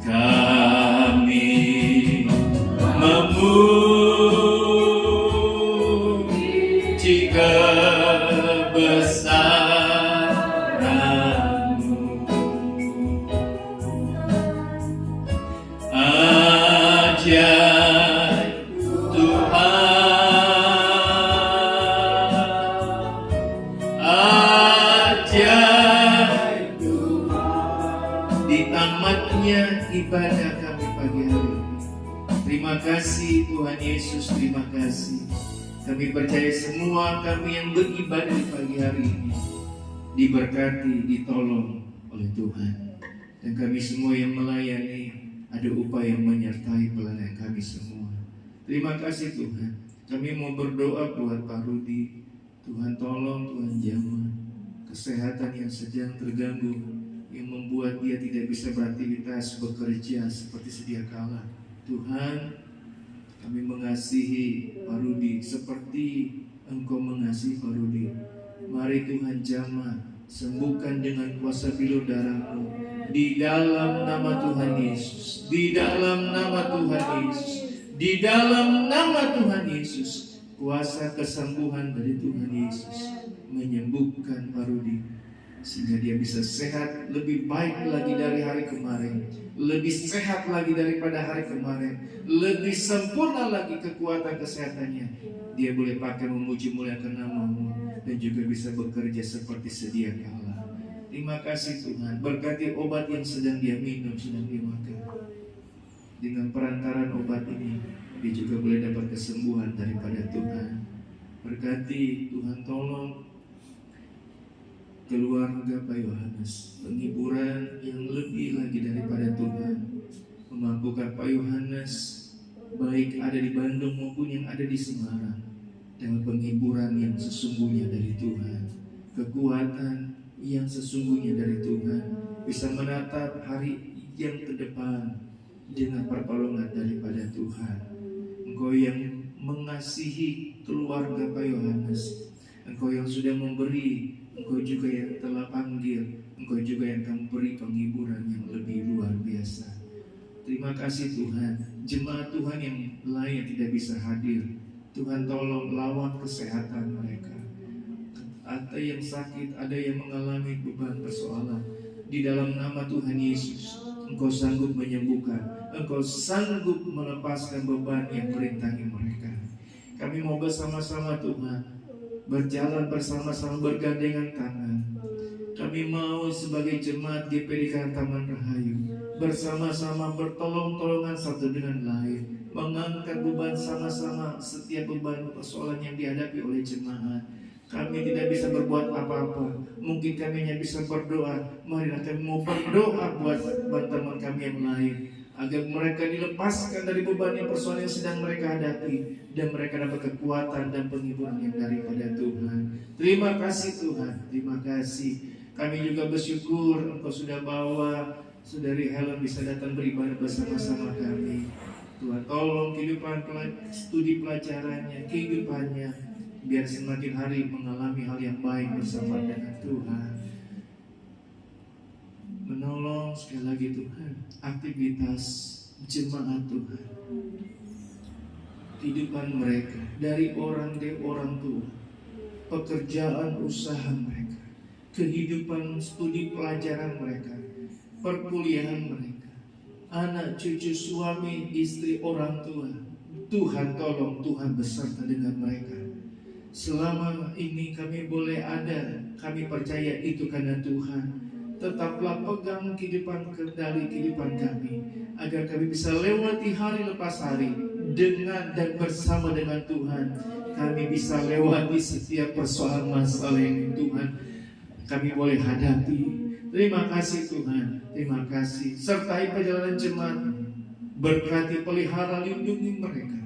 kami memuji kebesaran-Mu. Ajaib Tuhan, ajaib Tuhan. Di tamatnya ibadah kami pagi hari ini, terima kasih Tuhan Yesus, terima kasih. Kami percaya semua kami yang beribadah di pagi hari ini diberkati, ditolong oleh Tuhan. Dan kami semua yang melayani, ada upaya menyertai pelayanan kami semua. Terima kasih Tuhan. Kami mau berdoa buat Pak Rudi. Tuhan tolong, Tuhan jamah kesehatan yang sedang terganggu, yang membuat dia tidak bisa beraktivitas bekerja seperti sedia kala. Tuhan, kami mengasihi Pak Rudi seperti Engkau mengasihi Pak Rudi. Mari Tuhan jamah, sembuhkan dengan kuasa bilur darah-Mu. Di dalam nama Tuhan Yesus, di dalam nama Tuhan Yesus, di dalam nama Tuhan Yesus, kuasa kesembuhan dari Tuhan Yesus menyembuhkan Pak Rudi, sehingga dia bisa sehat lebih baik lagi dari hari kemarin, lebih sehat lagi daripada hari kemarin, lebih sempurna lagi kekuatan kesehatannya. Dia boleh pakai memuji muliakan nama-Mu dan juga bisa bekerja seperti sedia kala. Terima kasih Tuhan, berkati obat yang sedang dia minum, sedang dia makan. Dengan perantaran obat ini, dia juga boleh dapat kesembuhan daripada Tuhan. Berkati Tuhan, tolong keluarga Pak Yohanes, penghiburan yang lebih lagi daripada Tuhan. Memampukan Pak Yohanes, baik ada di Bandung maupun yang ada di Semarang, dengan penghiburan yang sesungguhnya dari Tuhan, kekuatan yang sesungguhnya dari Tuhan, bisa menatap hari yang ke depan dengan pertolongan daripada Tuhan. Engkau yang mengasihi keluarga Pak Yohanes, Engkau yang sudah memberi, Engkau juga yang telah panggil, Engkau juga yang akan beri penghiburan yang lebih luar biasa. Terima kasih Tuhan. Jemaat Tuhan yang lain tidak bisa hadir, Tuhan tolong lawan kesehatan mereka. Ada yang sakit, ada yang mengalami beban persoalan. Di dalam nama Tuhan Yesus, Engkau sanggup menyembuhkan, Engkau sanggup melepaskan beban yang merintangi mereka. Kami mau bersama-sama Tuhan, berjalan bersama-sama, bergandengan tangan. Kami mau sebagai jemaat GPD Taman Rahayu bersama-sama bertolong-tolongan satu dengan lain, mengangkat beban sama-sama, setiap beban persoalan yang dihadapi oleh jemaat. Kami tidak bisa berbuat apa-apa, mungkin kami hanya bisa berdoa. Marilah kami mau berdoa buat teman kami yang lain, agar mereka dilepaskan dari beban yang persoalan yang sedang mereka hadapi, dan mereka dapat kekuatan dan penghiburan yang daripada Tuhan. Terima kasih Tuhan, terima kasih. Kami juga bersyukur Engkau sudah bawa Saudari Helen bisa datang beribadah bersama-sama kami. Tuhan tolong kehidupan studi pelajarannya, kehidupannya, biar semakin hari mengalami hal yang baik bersama dengan Tuhan. Menolong sekali lagi Tuhan aktivitas jemaat Tuhan, kehidupan mereka, dari orang ke orang tua, pekerjaan usaha mereka, kehidupan studi pelajaran mereka, perkuliahan mereka, anak cucu, suami, istri, orang tua. Tuhan tolong, Tuhan beserta dengan mereka. Selama ini kami boleh ada, kami percaya itu karena Tuhan. Tetaplah pegang kehidupan, kendali kehidupan kami, agar kami bisa lewati hari lepas hari dengan dan bersama dengan Tuhan. Kami bisa lewati setiap persoalan masalah yang Tuhan kami boleh hadapi. Terima kasih Tuhan, terima kasih. Sertai perjalanan jemaat, berkati, pelihara, lindungi mereka.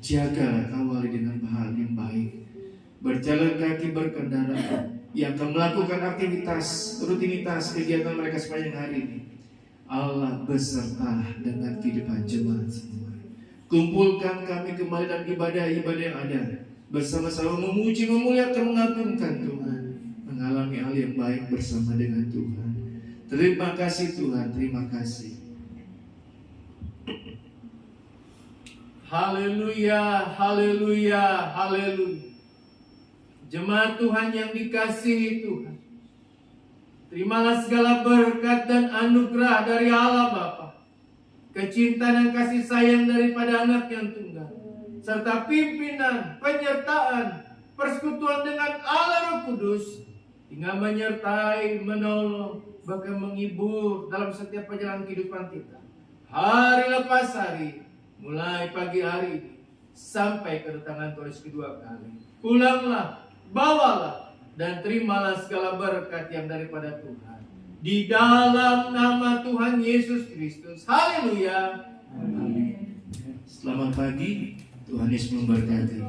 Jagalah, kawali dengan hal yang baik. Berjalan kaki, berkendara, yang akan melakukan aktivitas, rutinitas, kegiatan mereka sepanjang hari ini. Allah beserta dengan kehidupan jemaat semua. Kumpulkan kami kembali dalam ibadah-ibadah yang ada, bersama-sama memuji, memuliakan, mengagungkan Tuhan, mengalami hal yang baik bersama dengan Tuhan. Terima kasih Tuhan, terima kasih. Haleluya, haleluya, haleluya. Jemaat Tuhan yang dikasihi Tuhan, terimalah segala berkat dan anugerah dari Allah Bapa, kecintaan dan kasih sayang daripada Anak yang tunggal, serta pimpinan, penyertaan, persekutuan dengan Allah Roh Kudus, hingga menyertai, menolong, bahkan menghibur dalam setiap perjalanan kehidupan kita, hari lepas hari, mulai pagi hari ini sampai kedatangan Tuhan kedua kali. Pulanglah, bawalah, dan terimalah segala berkat yang daripada Tuhan. Di dalam nama Tuhan Yesus Kristus. Haleluya. Amin. Selamat pagi, Tuhan Yesus memberkati.